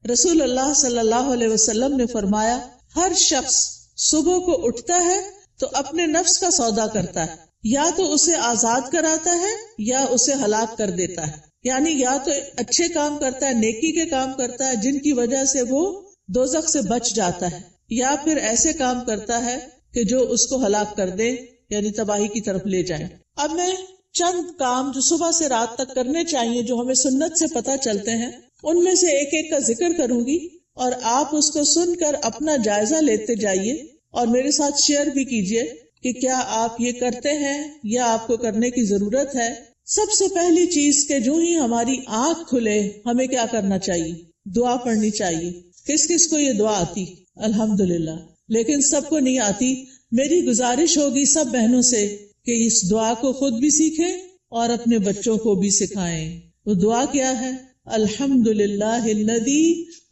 رسول اللہ صلی اللہ علیہ وسلم نے فرمایا ہر شخص صبح کو اٹھتا ہے تو اپنے نفس کا سودا کرتا ہے، یا تو اسے آزاد کراتا ہے یا اسے ہلاک کر دیتا ہے، یعنی یا تو اچھے کام کرتا ہے، نیکی کے کام کرتا ہے جن کی وجہ سے وہ دوزخ سے بچ جاتا ہے، یا پھر ایسے کام کرتا ہے کہ جو اس کو ہلاک کر دے، یعنی تباہی کی طرف لے جائیں۔ اب میں چند کام جو صبح سے رات تک کرنے چاہیے جو ہمیں سنت سے پتہ چلتے ہیں ان میں سے ایک ایک کا ذکر کروں گی، اور آپ اس کو سن کر اپنا جائزہ لیتے جائیے اور میرے ساتھ شیئر بھی کیجیے کہ کیا آپ یہ کرتے ہیں یا آپ کو کرنے کی ضرورت ہے۔ سب سے پہلی چیز کہ جو ہی ہماری آنکھ کھلے ہمیں کیا کرنا چاہیے؟ دعا پڑھنی چاہیے۔ کس کس کو یہ دعا آتی؟ الحمدللہ، لیکن سب کو نہیں آتی۔ میری گزارش ہوگی سب بہنوں سے کہ اس دعا کو خود بھی سیکھیں اور اپنے بچوں کو بھی سکھائیں۔ وہ دعا کیا ہے؟ الحمدللہ الذی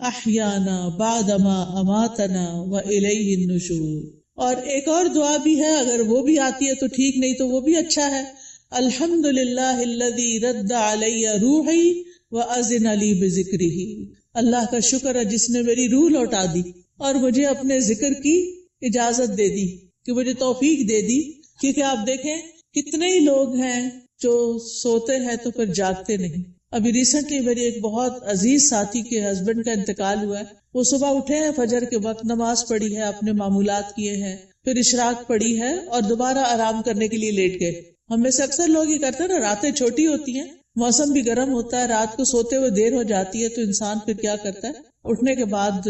احیانا بعدما اماتنا والیہ النشور۔ اور ایک اور دعا بھی ہے، اگر وہ بھی آتی ہے تو ٹھیک، نہیں تو وہ بھی اچھا ہے۔ الحمدللہ الذی رد علی روحی واذن لی بذکرہ۔ اللہ کا شکر ہے جس نے میری روح لوٹا دی اور مجھے اپنے ذکر کی اجازت دے دی، کہ مجھے توفیق دے دی۔ کیونکہ آپ دیکھیں کتنے ہی لوگ ہیں جو سوتے ہیں تو پھر جاگتے نہیں۔ ابھی ریسنٹلی میری ایک بہت عزیز ساتھی کے ہسبینڈ کا انتقال ہوا ہے۔ وہ صبح اٹھے ہیں، فجر کے وقت نماز پڑھی ہے، اپنے معمولات کیے ہیں، پھر اشراق پڑھی ہے اور دوبارہ آرام کرنے کے لیے لیٹ گئے۔ ہم میں سے اکثر لوگ یہ کرتے ہیں نا، راتیں چھوٹی ہوتی ہیں، موسم بھی گرم ہوتا ہے، رات کو سوتے ہوئے دیر ہو جاتی ہے تو انسان پھر کیا کرتا ہے، اٹھنے کے بعد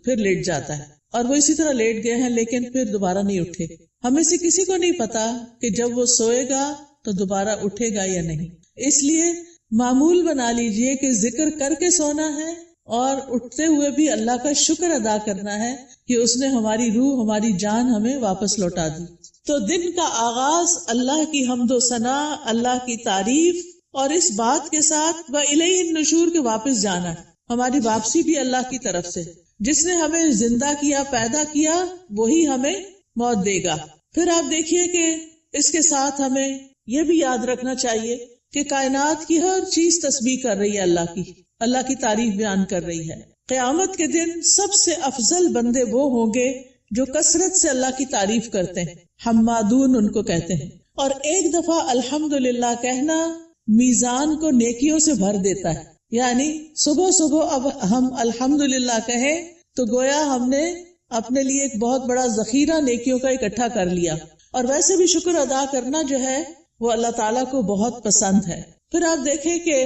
پھر لیٹ جاتا ہے، اور وہ اسی طرح لیٹ گئے ہیں لیکن پھر دوبارہ نہیں اٹھے۔ ہمیں سے کسی کو نہیں پتا کہ جب وہ سوئے گا تو دوبارہ اٹھے گا یا نہیں۔ اس لیے معمول بنا لیجئے کہ ذکر کر کے سونا ہے اور اٹھتے ہوئے بھی اللہ کا شکر ادا کرنا ہے کہ اس نے ہماری روح، ہماری جان ہمیں واپس لوٹا دی۔ تو دن کا آغاز اللہ کی حمد و ثنا، اللہ کی تعریف اور اس بات کے ساتھ وَإِلَيْهِ النُّشُورُ کے واپس جانا ہے۔ ہماری واپسی بھی اللہ کی طرف سے، جس نے ہمیں زندہ کیا، پیدا کیا، وہی ہمیں موت دے گا۔ پھر آپ دیکھیے کہ اس کے ساتھ ہمیں یہ بھی یاد رکھنا چاہیے کہ کائنات کی ہر چیز تسبیح کر رہی ہے، اللہ کی تعریف بیان کر رہی ہے۔ قیامت کے دن سب سے افضل بندے وہ ہوں گے جو کثرت سے اللہ کی تعریف کرتے ہیں، حمادون ان کو کہتے ہیں۔ اور ایک دفعہ الحمدللہ کہنا میزان کو نیکیوں سے بھر دیتا ہے، یعنی صبح صبح اب ہم الحمدللہ کہیں تو گویا ہم نے اپنے لیے ایک بہت بڑا ذخیرہ نیکیوں کا اکٹھا کر لیا۔ اور ویسے بھی شکر ادا کرنا جو ہے وہ اللہ تعالیٰ کو بہت پسند ہے۔ پھر آپ دیکھیں کہ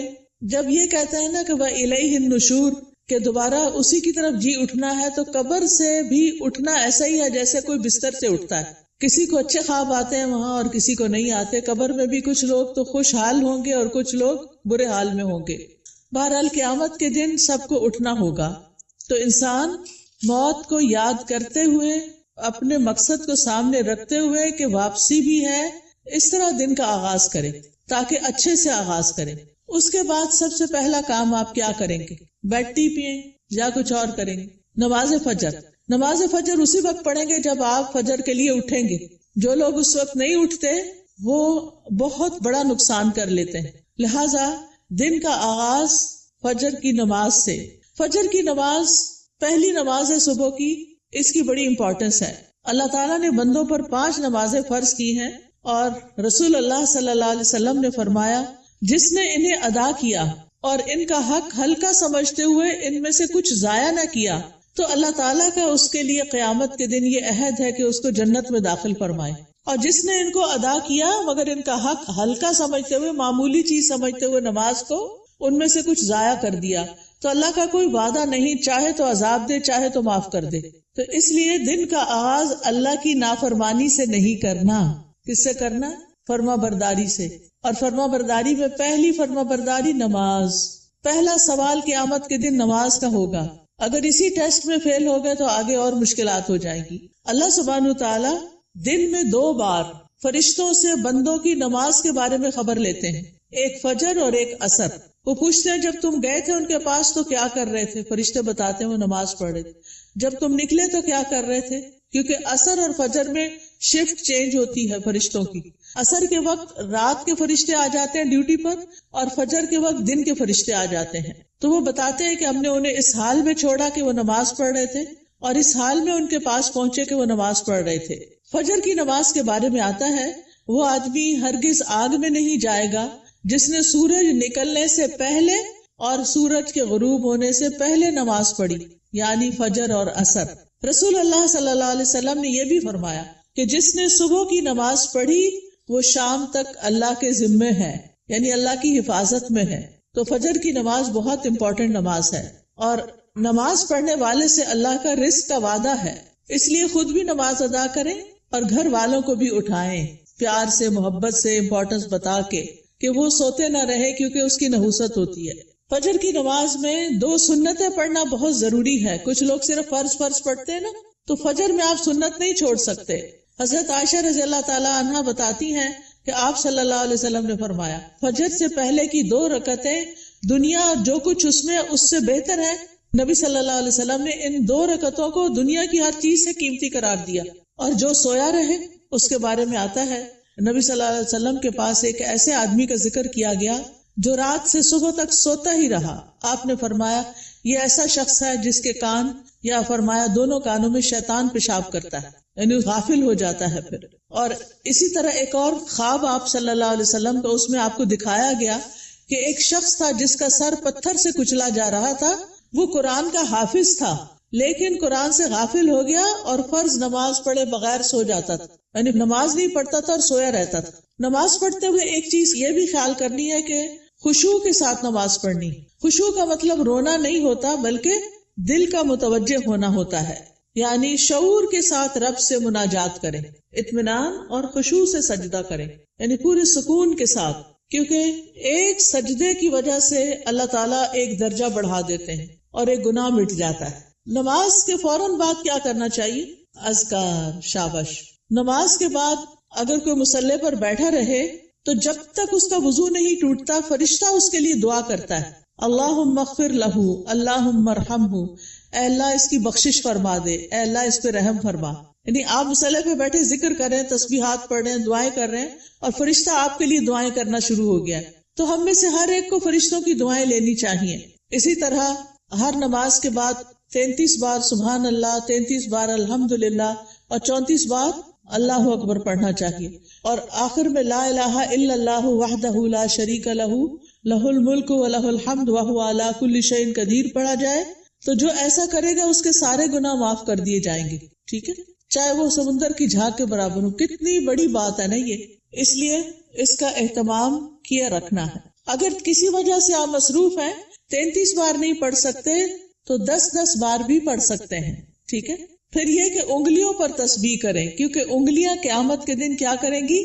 جب یہ کہتا ہے نا کہ وَإِلَيْهِ النُّشُورُ، کہ دوبارہ اسی کی طرف جی اٹھنا ہے، تو قبر سے بھی اٹھنا ایسا ہی ہے جیسے کوئی بستر سے اٹھتا ہے۔ کسی کو اچھے خواب آتے ہیں وہاں اور کسی کو نہیں آتے۔ قبر میں بھی کچھ لوگ تو خوشحال ہوں گے اور کچھ لوگ برے حال میں ہوں گے۔ بہرحال قیامت کے دن سب کو اٹھنا ہوگا، تو انسان موت کو یاد کرتے ہوئے، اپنے مقصد کو سامنے رکھتے ہوئے کہ واپسی بھی ہے، اس طرح دن کا آغاز کرے تاکہ اچھے سے آغاز کرے۔ اس کے بعد سب سے پہلا کام آپ کیا کریں گے؟ بیڈ ٹی پئیں یا کچھ اور کریں گے؟ نماز فجر۔ نماز فجر اسی وقت پڑھیں گے جب آپ فجر کے لیے اٹھیں گے۔ جو لوگ اس وقت نہیں اٹھتے وہ بہت بڑا نقصان کر لیتے ہیں۔ لہذا دن کا آغاز فجر کی نماز سے۔ فجر کی نماز پہلی نماز ہے صبح کی، اس کی بڑی امپورٹنس ہے۔ اللہ تعالیٰ نے بندوں پر 5 نمازیں فرض کی ہیں، اور رسول اللہ صلی اللہ علیہ وسلم نے فرمایا جس نے انہیں ادا کیا اور ان کا حق ہلکا سمجھتے ہوئے ان میں سے کچھ ضائع نہ کیا تو اللہ تعالیٰ کا اس کے لیے قیامت کے دن یہ عہد ہے کہ اس کو جنت میں داخل فرمائے۔ اور جس نے ان کو ادا کیا مگر ان کا حق ہلکا سمجھتے ہوئے، معمولی چیز سمجھتے ہوئے نماز کو ان میں سے کچھ ضائع کر دیا تو اللہ کا کوئی وعدہ نہیں، چاہے تو عذاب دے چاہے تو معاف کر دے۔ تو اس لیے دن کا آغاز اللہ کی نافرمانی سے نہیں کرنا۔ کس سے کرنا؟ فرما برداری سے۔ اور فرما برداری میں پہلی فرما برداری نماز۔ پہلا سوال قیامت کے دن نماز کا ہوگا۔ اگر اسی ٹیسٹ میں فیل ہو گئے تو آگے اور مشکلات ہو جائیں گی۔ اللہ سبحانہ وتعالی دن میں 2 بار فرشتوں سے بندوں کی نماز کے بارے میں خبر لیتے ہیں، ایک فجر اور ایک عصر۔ وہ پوچھتے ہیں جب تم گئے تھے ان کے پاس تو کیا کر رہے تھے؟ فرشتے بتاتے ہیں وہ نماز پڑھ رہے تھے۔ جب تم نکلے تو کیا کر رہے تھے؟ کیونکہ عصر اور فجر میں شفٹ چینج ہوتی ہے فرشتوں کی. عصر کے وقت رات کے فرشتے آ جاتے ہیں ڈیوٹی پر اور فجر کے وقت دن کے فرشتے آ جاتے ہیں. تو وہ بتاتے ہیں کہ ہم نے انہیں اس حال میں چھوڑا کہ وہ نماز پڑھ رہے تھے اور اس حال میں ان کے پاس پہنچے کہ وہ نماز پڑھ رہے تھے. فجر کی نماز کے بارے میں آتا ہے وہ آدمی ہرگز آگ میں نہیں جائے گا جس نے سورج نکلنے سے پہلے اور سورج کے غروب ہونے سے پہلے نماز پڑھی، یعنی فجر اور عصر. رسول اللہ صلی اللہ علیہ وسلم نے یہ بھی فرمایا کہ جس نے صبح کی نماز پڑھی وہ شام تک اللہ کے ذمے ہے، یعنی اللہ کی حفاظت میں ہے. تو فجر کی نماز بہت امپورٹنٹ نماز ہے اور نماز پڑھنے والے سے اللہ کا رزق کا وعدہ ہے. اس لیے خود بھی نماز ادا کریں اور گھر والوں کو بھی اٹھائیں، پیار سے محبت سے امپورٹنس بتا کے کہ وہ سوتے نہ رہے کیونکہ اس کی نحوست ہوتی ہے. فجر کی نماز میں 2 سنتیں پڑھنا بہت ضروری ہے. کچھ لوگ صرف فرض پڑھتے ہیں نا، تو فجر میں آپ سنت نہیں چھوڑ سکتے. حضرت عائشہ رضی اللہ تعالی عنہا بتاتی ہیں کہ آپ صلی اللہ علیہ وسلم نے فرمایا فجر سے پہلے کی 2 رکعتیں دنیا اور جو کچھ اس میں اس سے بہتر ہے. نبی صلی اللہ علیہ وسلم نے ان 2 رکعتوں کو دنیا کی ہر چیز سے قیمتی قرار دیا. اور جو سویا رہے اس کے بارے میں آتا ہے نبی صلی اللہ علیہ وسلم کے پاس ایک ایسے آدمی کا ذکر کیا گیا جو رات سے صبح تک سوتا ہی رہا. آپ نے فرمایا یہ ایسا شخص ہے جس کے کان، یا فرمایا دونوں کانوں میں شیطان پیشاب کرتا ہے، یعنی غافل ہو جاتا ہے پھر. اور اسی طرح ایک اور خواب آپ صلی اللہ علیہ وسلم کو، اس میں آپ کو دکھایا گیا کہ ایک شخص تھا جس کا سر پتھر سے کچلا جا رہا تھا. وہ قرآن کا حافظ تھا لیکن قرآن سے غافل ہو گیا اور فرض نماز پڑھے بغیر سو جاتا تھا، یعنی نماز نہیں پڑھتا تھا اور سویا رہتا تھا. نماز پڑھتے ہوئے ایک چیز یہ بھی خیال کرنی ہے کہ خشوع کے ساتھ نماز پڑھنی. خشوع کا مطلب رونا نہیں ہوتا بلکہ دل کا متوجہ ہونا ہوتا ہے، یعنی شعور کے ساتھ رب سے مناجات کریں، اطمینان اور خشوع سے سجدہ کریں، یعنی پورے سکون کے ساتھ. کیونکہ ایک سجدے کی وجہ سے اللہ تعالیٰ ایک درجہ بڑھا دیتے ہیں اور ایک گناہ مٹ جاتا ہے. نماز کے فوراً بعد کیا کرنا چاہیے؟ اذکار. شاباش. نماز کے بعد اگر کوئی مصلی پر بیٹھا رہے تو جب تک اس کا وضو نہیں ٹوٹتا فرشتہ اس کے لیے دعا کرتا ہے، اللہم اغفر لہ، اللہم ارحمہ، اے اللہ اس کی بخشش فرما دے، اے اللہ اس پہ رحم فرما. یعنی آپ مصلی پہ بیٹھے ذکر کر رہے ہیں، تسبیحات پڑھ رہے ہیں، دعائیں کر رہے ہیں اور فرشتہ آپ کے لیے دعائیں کرنا شروع ہو گیا. تو ہم میں سے ہر ایک کو فرشتوں کی دعائیں لینی چاہیے. اسی طرح ہر نماز کے بعد 33 بار سبحان اللہ، 33 بار الحمدللہ اور 34 بار اللہ اکبر پڑھنا چاہیے. اور آخر میں لا الہ الا اللہ وحدہ لا شریک لہ لہ الملک ولہ الحمد وہو علی کل شیء قدیر پڑھا جائے تو جو ایسا کرے گا اس کے سارے گناہ معاف کر دیے جائیں گے. ٹھیک ہے، چاہے وہ سمندر کی جھاگ کے برابر ہو. کتنی بڑی بات ہے نا یہ، اس لیے اس کا اہتمام کیا رکھنا ہے. اگر کسی وجہ سے آپ مصروف ہیں 33 بار نہیں پڑھ سکتے تو 10 بار بھی پڑھ سکتے ہیں. ٹھیک ہے. پھر یہ کہ انگلیوں پر تسبیح کریں کیونکہ انگلیاں قیامت کے دن کیا کریں گی؟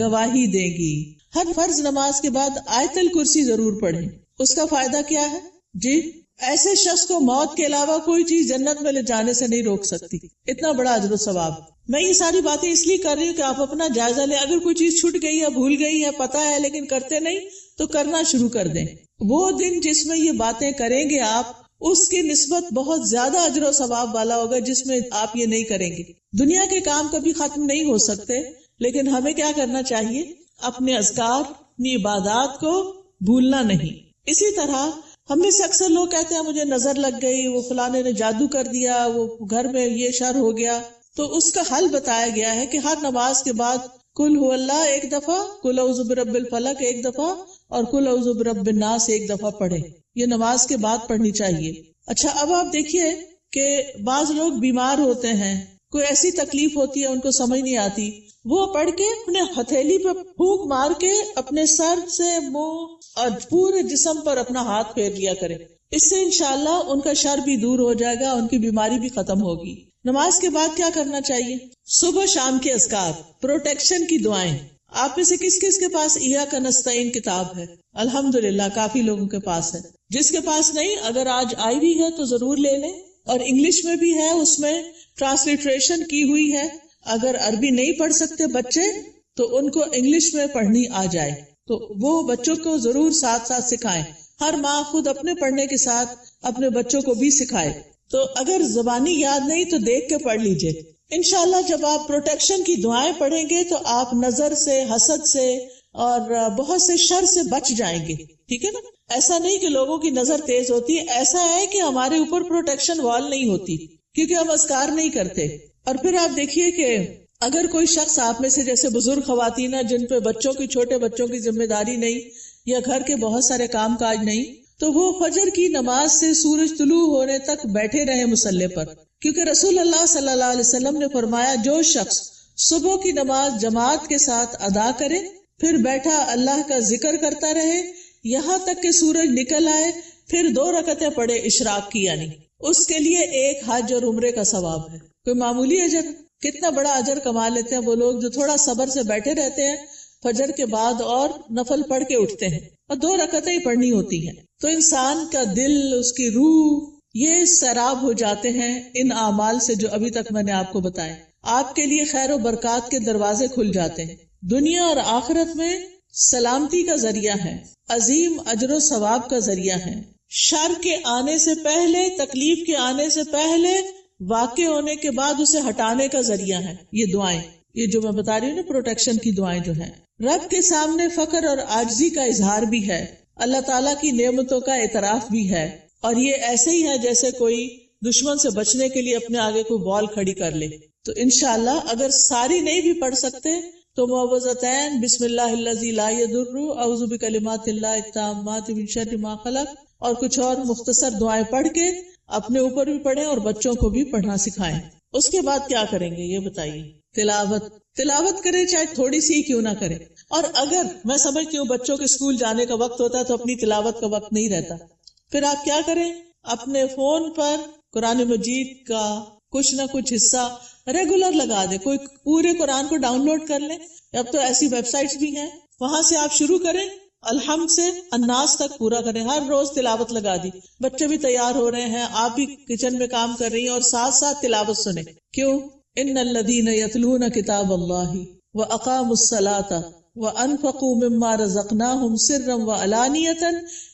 گواہی دیں گی. ہر فرض نماز کے بعد آیت الکرسی ضرور پڑھیں. اس کا فائدہ کیا ہے؟ جی، ایسے شخص کو موت کے علاوہ کوئی چیز جنت میں لے جانے سے نہیں روک سکتی. اتنا بڑا اجر و ثواب. میں یہ ساری باتیں اس لیے کر رہی ہوں کہ آپ اپنا جائزہ لیں. اگر کوئی چیز چھوٹ گئی ہے، بھول گئی ہے، پتہ ہے لیکن کرتے نہیں تو کرنا شروع کر دیں. وہ دن جس میں یہ باتیں کریں گے آپ، اس کی نسبت بہت زیادہ اجر و ثواب والا ہوگا جس میں آپ یہ نہیں کریں گے. دنیا کے کام کبھی ختم نہیں ہو سکتے لیکن ہمیں کیا کرنا چاہیے؟ اپنے اذکار، اپنی عبادات کو بھولنا نہیں. اسی طرح ہم میں سے اکثر لوگ کہتے ہیں مجھے نظر لگ گئی، وہ فلانے نے جادو کر دیا، وہ گھر میں یہ شر ہو گیا. تو اس کا حل بتایا گیا ہے کہ ہر نماز کے بعد قل هو اللہ 1 دفعہ، قل اعوذ برب الفلق 1 دفعہ اور قل اعوذ برب الناس 1 دفعہ پڑھیں. یہ نماز کے بعد پڑھنی چاہیے. اچھا، اب آپ دیکھیے کہ بعض لوگ بیمار ہوتے ہیں، کوئی ایسی تکلیف ہوتی ہے ان کو سمجھ نہیں آتی، وہ پڑھ کے اپنے ہتھیلی پہ پھونک مار کے اپنے سر سے منہ اور پورے جسم پر اپنا ہاتھ پھیر لیا کرے. اس سے انشاءاللہ ان کا شر بھی دور ہو جائے گا، ان کی بیماری بھی ختم ہوگی. نماز کے بعد کیا کرنا چاہیے؟ صبح شام کے اذکار، پروٹیکشن کی دعائیں. آپ میں سے کس کس کے پاس ایاک نستعین کتاب ہے؟ الحمدللہ کافی لوگوں کے پاس ہے. جس کے پاس نہیں، اگر آج آئی بھی ہے تو ضرور لے لیں. اور انگلش میں بھی ہے، اس میں ٹرانسلیٹریشن کی ہوئی ہے. اگر عربی نہیں پڑھ سکتے بچے تو ان کو انگلش میں پڑھنی آ جائے تو وہ بچوں کو ضرور ساتھ ساتھ سکھائیں. ہر ماں خود اپنے پڑھنے کے ساتھ اپنے بچوں کو بھی سکھائے. تو اگر زبانی یاد نہیں تو دیکھ کے پڑھ لیجئے. انشاءاللہ جب آپ پروٹیکشن کی دعائیں پڑھیں گے تو آپ نظر سے، حسد سے اور بہت سے شر سے بچ جائیں گے. ٹھیک ہے نا؟ ایسا نہیں کہ لوگوں کی نظر تیز ہوتی ہے، ایسا ہے کہ ہمارے اوپر پروٹیکشن وال نہیں ہوتی کیونکہ ہم اذکار نہیں کرتے. اور پھر آپ دیکھیے کہ اگر کوئی شخص آپ میں سے جیسے بزرگ خواتین ہیں جن پہ بچوں کی، چھوٹے بچوں کی ذمہ داری نہیں یا گھر کے بہت سارے کام کاج نہیں، تو وہ فجر کی نماز سے سورج طلوع ہونے تک بیٹھے رہے مصلی پر، کیونکہ رسول اللہ صلی اللہ علیہ وسلم نے فرمایا جو شخص صبح کی نماز جماعت کے ساتھ ادا کرے پھر بیٹھا اللہ کا ذکر کرتا رہے یہاں تک کہ سورج نکل آئے، پھر 2 رکعتیں پڑھے اشراق کی، یعنی اس کے لیے ایک حج اور عمرے کا ثواب ہے. کوئی معمولی اجر؟ کتنا بڑا اجر کما لیتے ہیں وہ لوگ جو تھوڑا صبر سے بیٹھے رہتے ہیں فجر کے بعد اور نفل پڑھ کے اٹھتے ہیں، اور 2 رکعتیں ہی پڑھنی ہوتی ہیں. تو انسان کا دل، اس کی روح، یہ سیراب ہو جاتے ہیں ان اعمال سے جو ابھی تک میں نے آپ کو بتائے. آپ کے لیے خیر و برکات کے دروازے کھل جاتے ہیں، دنیا اور آخرت میں سلامتی کا ذریعہ ہے، عظیم اجر و ثواب کا ذریعہ ہے، شر کے آنے سے پہلے، تکلیف کے آنے سے پہلے، واقع ہونے کے بعد اسے ہٹانے کا ذریعہ ہے. یہ دعائیں، یہ جو میں بتا رہی ہوں نا پروٹیکشن کی دعائیں جو ہیں، رب کے سامنے فقر اور عاجزی کا اظہار بھی ہے، اللہ تعالیٰ کی نعمتوں کا اعتراف بھی ہے. اور یہ ایسے ہی ہے جیسے کوئی دشمن سے بچنے کے لیے اپنے آگے کوئی وال کھڑی کر لے. تو انشاءاللہ اگر ساری نہیں بھی پڑھ سکتے تو معوذتین، بسم اللہ الذی لا یضر، اعوذ بکلمات اللہ التامات من شر ما خلق، اور کچھ اور مختصر دعائیں پڑھ کے اپنے اوپر بھی پڑھیں اور بچوں کو بھی پڑھنا سکھائیں. اس کے بعد کیا کریں گے یہ بتائیے؟ تلاوت کریں، چاہے تھوڑی سی کیوں نہ کریں. اور اگر میں سمجھتی ہوں بچوں کے اسکول جانے کا وقت ہوتا ہے تو اپنی تلاوت کا وقت نہیں رہتا، پھر آپ کیا کریں؟ اپنے فون پر قرآن مجید کا کچھ نہ کچھ حصہ ریگولر لگا دیں. کوئی پورے قرآن کو ڈاؤن لوڈ کر لیں، اب تو ایسی ویب سائٹس بھی ہیں، وہاں سے آپ شروع کریں، الحمد سے الناس تک پورا کریں. ہر روز تلاوت لگا دی، بچے بھی تیار ہو رہے ہیں، آپ بھی کچن میں کام کر رہی ہیں اور ساتھ ساتھ تلاوت سنیں. کیوں؟ ان الذین یتلون کتاب اللہ واقاموا الصلاۃ وانفقوا مما رزقناہم سرا وعلانیۃ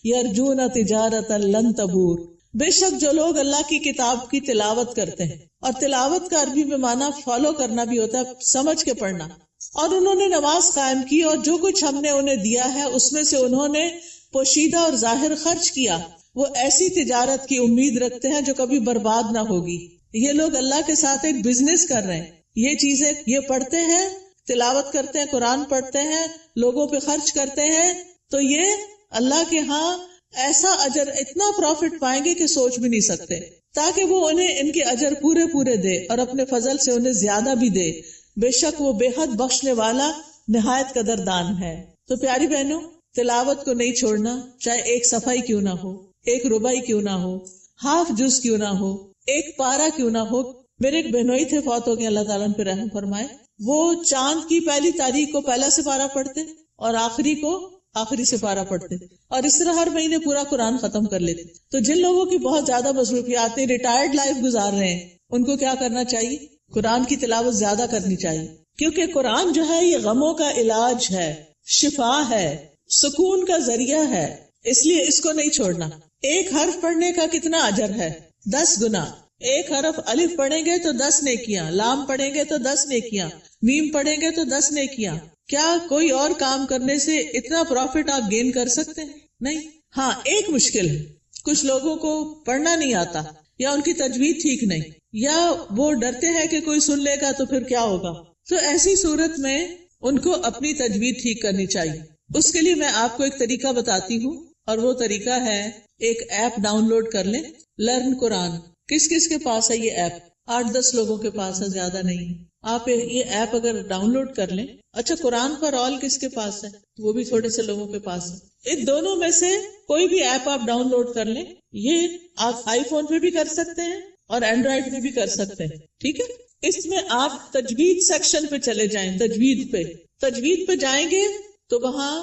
یرجون تجارۃ لن تبور. بے شک جو لوگ اللہ کی کتاب کی تلاوت کرتے ہیں، اور تلاوت کا عربی میں معنی فالو کرنا بھی ہوتا ہے، سمجھ کے پڑھنا، اور انہوں نے نماز قائم کی اور جو کچھ ہم نے انہیں دیا ہے اس میں سے انہوں نے پوشیدہ اور ظاہر خرچ کیا، وہ ایسی تجارت کی امید رکھتے ہیں جو کبھی برباد نہ ہوگی. یہ لوگ اللہ کے ساتھ ایک بزنس کر رہے ہیں. یہ چیزیں یہ پڑھتے ہیں، تلاوت کرتے ہیں، قرآن پڑھتے ہیں، لوگوں پہ خرچ کرتے ہیں، تو یہ اللہ کے ہاں ایسا اجر، اتنا پروفٹ پائیں گے کہ سوچ بھی نہیں سکتے، تاکہ وہ انہیں ان کے اجر پورے پورے دے اور اپنے فضل سے انہیں زیادہ بھی دے. بے شک وہ بے حد بخشنے والا نہایت قدردان ہے. تو پیاری بہنوں، تلاوت کو نہیں چھوڑنا، چاہے ایک صفحہ ہی کیوں نہ ہو، ایک ربع ہی کیوں نہ ہو، ہاف جز کیوں نہ ہو، ایک پارہ کیوں نہ ہو. میرے ایک بہنوئی تھے، فوت ہو گئے، اللہ تعالیٰ ان پہ رحم فرمائے. وہ چاند کی پہلی تاریخ کو پہلا سپارہ پڑھتے اور آخری کو آخری سپارہ پڑھتے، اور اس طرح ہر مہینے پورا قرآن ختم کر لیتے. تو جن لوگوں کی بہت زیادہ مصروفیات ہیں، ریٹائرڈ لائف گزار رہے ہیں، ان کو کیا کرنا چاہیے؟ قرآن کی تلاوت زیادہ کرنی چاہیے، کیونکہ قرآن جو ہے یہ غموں کا علاج ہے، شفا ہے، سکون کا ذریعہ ہے، اس لیے اس کو نہیں چھوڑنا. ایک حرف پڑھنے کا کتنا اجر ہے؟ 10 گنا. ایک حرف الف پڑھیں گے تو 10 نیکیاں، لام پڑھیں گے تو 10 نیکیاں، میم پڑھیں گے تو 10 نیکیاں. کیا کوئی اور کام کرنے سے اتنا پروفٹ آپ گین کر سکتے ہیں؟ نہیں. ہاں ایک مشکل ہے، کچھ لوگوں کو پڑھنا نہیں آتا، یا ان کی تجوید ٹھیک نہیں، یا وہ ڈرتے ہیں کہ کوئی سن لے گا تو پھر کیا ہوگا. تو ایسی صورت میں ان کو اپنی تجوید ٹھیک کرنی چاہیے. اس کے لیے میں آپ کو ایک طریقہ بتاتی ہوں، اور وہ طریقہ ہے ایک ایپ ڈاؤن لوڈ کر لیں، لرن قرآن. کس کس کے پاس ہے یہ ایپ؟ 8-10 لوگوں کے پاس ہے، زیادہ نہیں. آپ یہ ایپ اگر ڈاؤن لوڈ کر لیں. اچھا، قرآن پر آل کس کے پاس ہے؟ وہ بھی تھوڑے سے لوگوں کے پاس ہے. ان دونوں میں سے کوئی بھی ایپ آپ ڈاؤن لوڈ کر لیں. یہ آپ آئی فون پہ بھی کر سکتے ہیں اور اینڈرائڈ پہ بھی کر سکتے ہیں. ٹھیک ہے، اس میں آپ تجوید سیکشن پہ چلے جائیں. تجوید پہ جائیں گے تو وہاں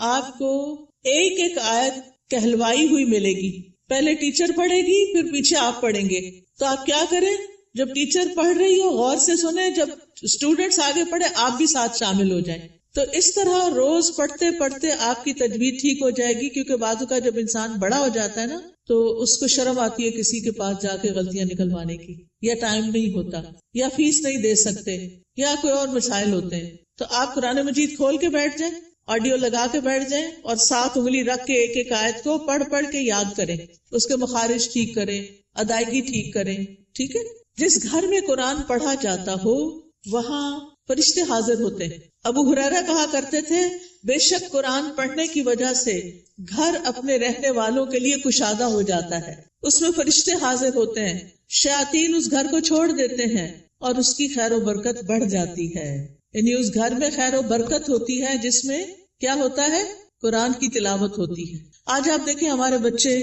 آپ کو ایک ایک آیت کہلوائی ہوئی ملے گی. پہلے ٹیچر پڑھے گی، پھر پیچھے آپ پڑھیں گے. تو آپ کیا کریں، جب ٹیچر پڑھ رہی ہو غور سے سنیں، جب اسٹوڈینٹس آگے پڑھے آپ بھی ساتھ شامل ہو جائیں. تو اس طرح روز پڑھتے پڑھتے آپ کی تجوید ٹھیک ہو جائے گی. کیونکہ بعض کا جب انسان بڑا ہو جاتا ہے نا تو اس کو شرم آتی ہے کسی کے پاس جا کے غلطیاں نکلوانے کی، یا ٹائم نہیں ہوتا، یا فیس نہیں دے سکتے، یا کوئی اور مسائل ہوتے ہیں، تو آپ قرآن مجید کھول کے بیٹھ جائیں، آڈیو لگا کے بیٹھ جائیں، اور 7 انگلی رکھ کے ایک ایک آیت کو پڑھ پڑھ کے یاد کریں، اس کے مخارج ٹھیک کریں، ادائیگی ٹھیک کریں. ٹھیک ہے. جس گھر میں قرآن پڑھا جاتا ہو وہاں فرشتے حاضر ہوتے ہیں. ابو ہریرہ کہا کرتے تھے بے شک قرآن پڑھنے کی وجہ سے گھر اپنے رہنے والوں کے لیے کشادہ ہو جاتا ہے، اس میں فرشتے حاضر ہوتے ہیں، شیاطین اس گھر کو چھوڑ دیتے ہیں اور اس کی خیر و برکت بڑھ جاتی ہے. یعنی اس گھر میں خیر و برکت ہوتی ہے جس میں کیا ہوتا ہے؟ قرآن کی تلاوت ہوتی ہے. آج آپ دیکھیں ہمارے بچے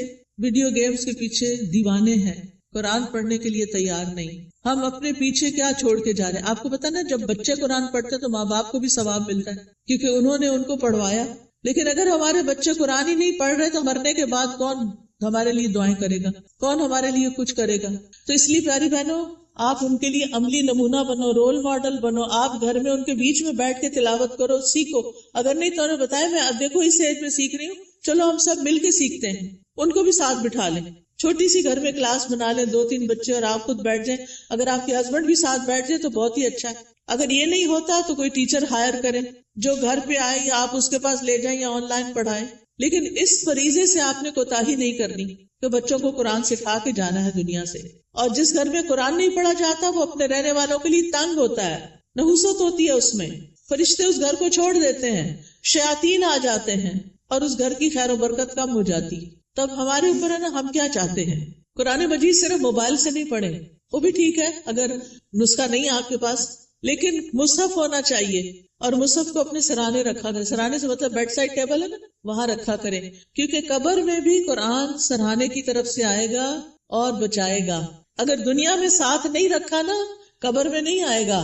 ویڈیو گیمز کے پیچھے دیوانے ہیں، قرآن پڑھنے کے لیے تیار نہیں. ہم اپنے پیچھے کیا چھوڑ کے جا رہے ہیں؟ آپ کو پتا نا جب بچے قرآن پڑھتے تو ماں باپ کو بھی ثواب ملتا ہے کیونکہ انہوں نے ان کو پڑھوایا. لیکن اگر ہمارے بچے قرآن ہی نہیں پڑھ رہے تو مرنے کے بعد کون ہمارے لیے دعائیں کرے گا؟ کون ہمارے لیے کچھ کرے گا؟ تو اس لیے پیاری بہنوں آپ ان کے لیے عملی نمونہ بنو، رول ماڈل بنو. آپ گھر میں ان کے بیچ میں بیٹھ کے تلاوت کرو، سیکھو. اگر نہیں تو انہیں بتایا میں اب دیکھو اس ایج میں سیکھ رہی ہوں، چلو ہم سب مل کے سیکھتے ہیں. ان کو بھی ساتھ بٹھا لیں، چھوٹی سی گھر میں کلاس بنا لیں، 2-3 بچے اور آپ خود بیٹھ جائیں. اگر آپ کے ہسبینڈ بھی ساتھ بیٹھ جائے تو بہت ہی اچھا ہے. اگر یہ نہیں ہوتا تو کوئی ٹیچر ہائر کریں جو گھر پہ آئے یا آپ اس کے پاس لے جائیں یا آن لائن پڑھائیں. لیکن اس فریضے سے آپ نے کوتاہی نہیں کرنی کہ بچوں کو قرآن سکھا کے جانا ہے دنیا سے. اور جس گھر میں قرآن نہیں پڑھا جاتا وہ اپنے رہنے والوں کے لیے تنگ ہوتا ہے، نحوست ہوتی ہے اس میں، فرشتے اس گھر کو چھوڑ دیتے ہیں، شیاطین آ جاتے ہیں اور اس گھر کی خیر و برکت کم ہو جاتی. تب ہمارے اوپر ہے نا ہم کیا چاہتے ہیں. قرآن مجید صرف موبائل سے نہیں پڑھیں، وہ بھی ٹھیک ہے اگر نسخہ نہیں آپ کے پاس، لیکن مصحف ہونا چاہیے. اور مصحف کو اپنے سرانے رکھا کریں. سرانے سے مطلب بیڈ سائڈ ٹیبل ہے نا، وہاں رکھا کریں، کیونکہ قبر میں بھی قرآن سرانے کی طرف سے آئے گا اور بچائے گا. اگر دنیا میں ساتھ نہیں رکھا نا قبر میں نہیں آئے گا.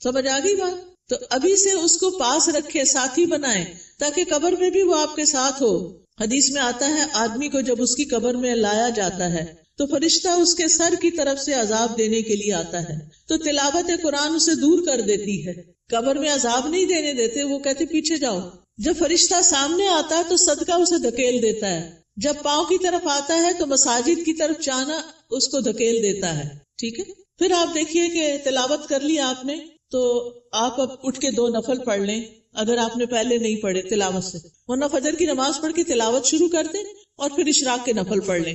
سمجھ آ گئی بات؟ تو ابھی سے اس کو پاس رکھے، ساتھی بنائے تاکہ قبر میں بھی وہ آپ کے ساتھ ہو. حدیث میں آتا ہے آدمی کو جب اس کی قبر میں لایا جاتا ہے تو فرشتہ اس کے سر کی طرف سے عذاب دینے کے لیے آتا ہے، تو تلاوت قرآن اسے دور کر دیتی ہے. قبر میں عذاب نہیں دینے دیتے، وہ کہتے پیچھے جاؤ. جب فرشتہ سامنے آتا ہے تو صدقہ اسے دھکیل دیتا ہے. جب پاؤں کی طرف آتا ہے تو مساجد کی طرف جانا اس کو دھکیل دیتا ہے. ٹھیک ہے. پھر آپ دیکھیے کہ تلاوت کر لی آپ نے تو آپ اب اٹھ کے 2 نفل پڑھ لیں اگر آپ نے پہلے نہیں پڑھے تلاوت سے، ورنہ فجر کی نماز پڑھ کے تلاوت شروع کر دیں اور پھر اشراق کے نفل پڑھ لیں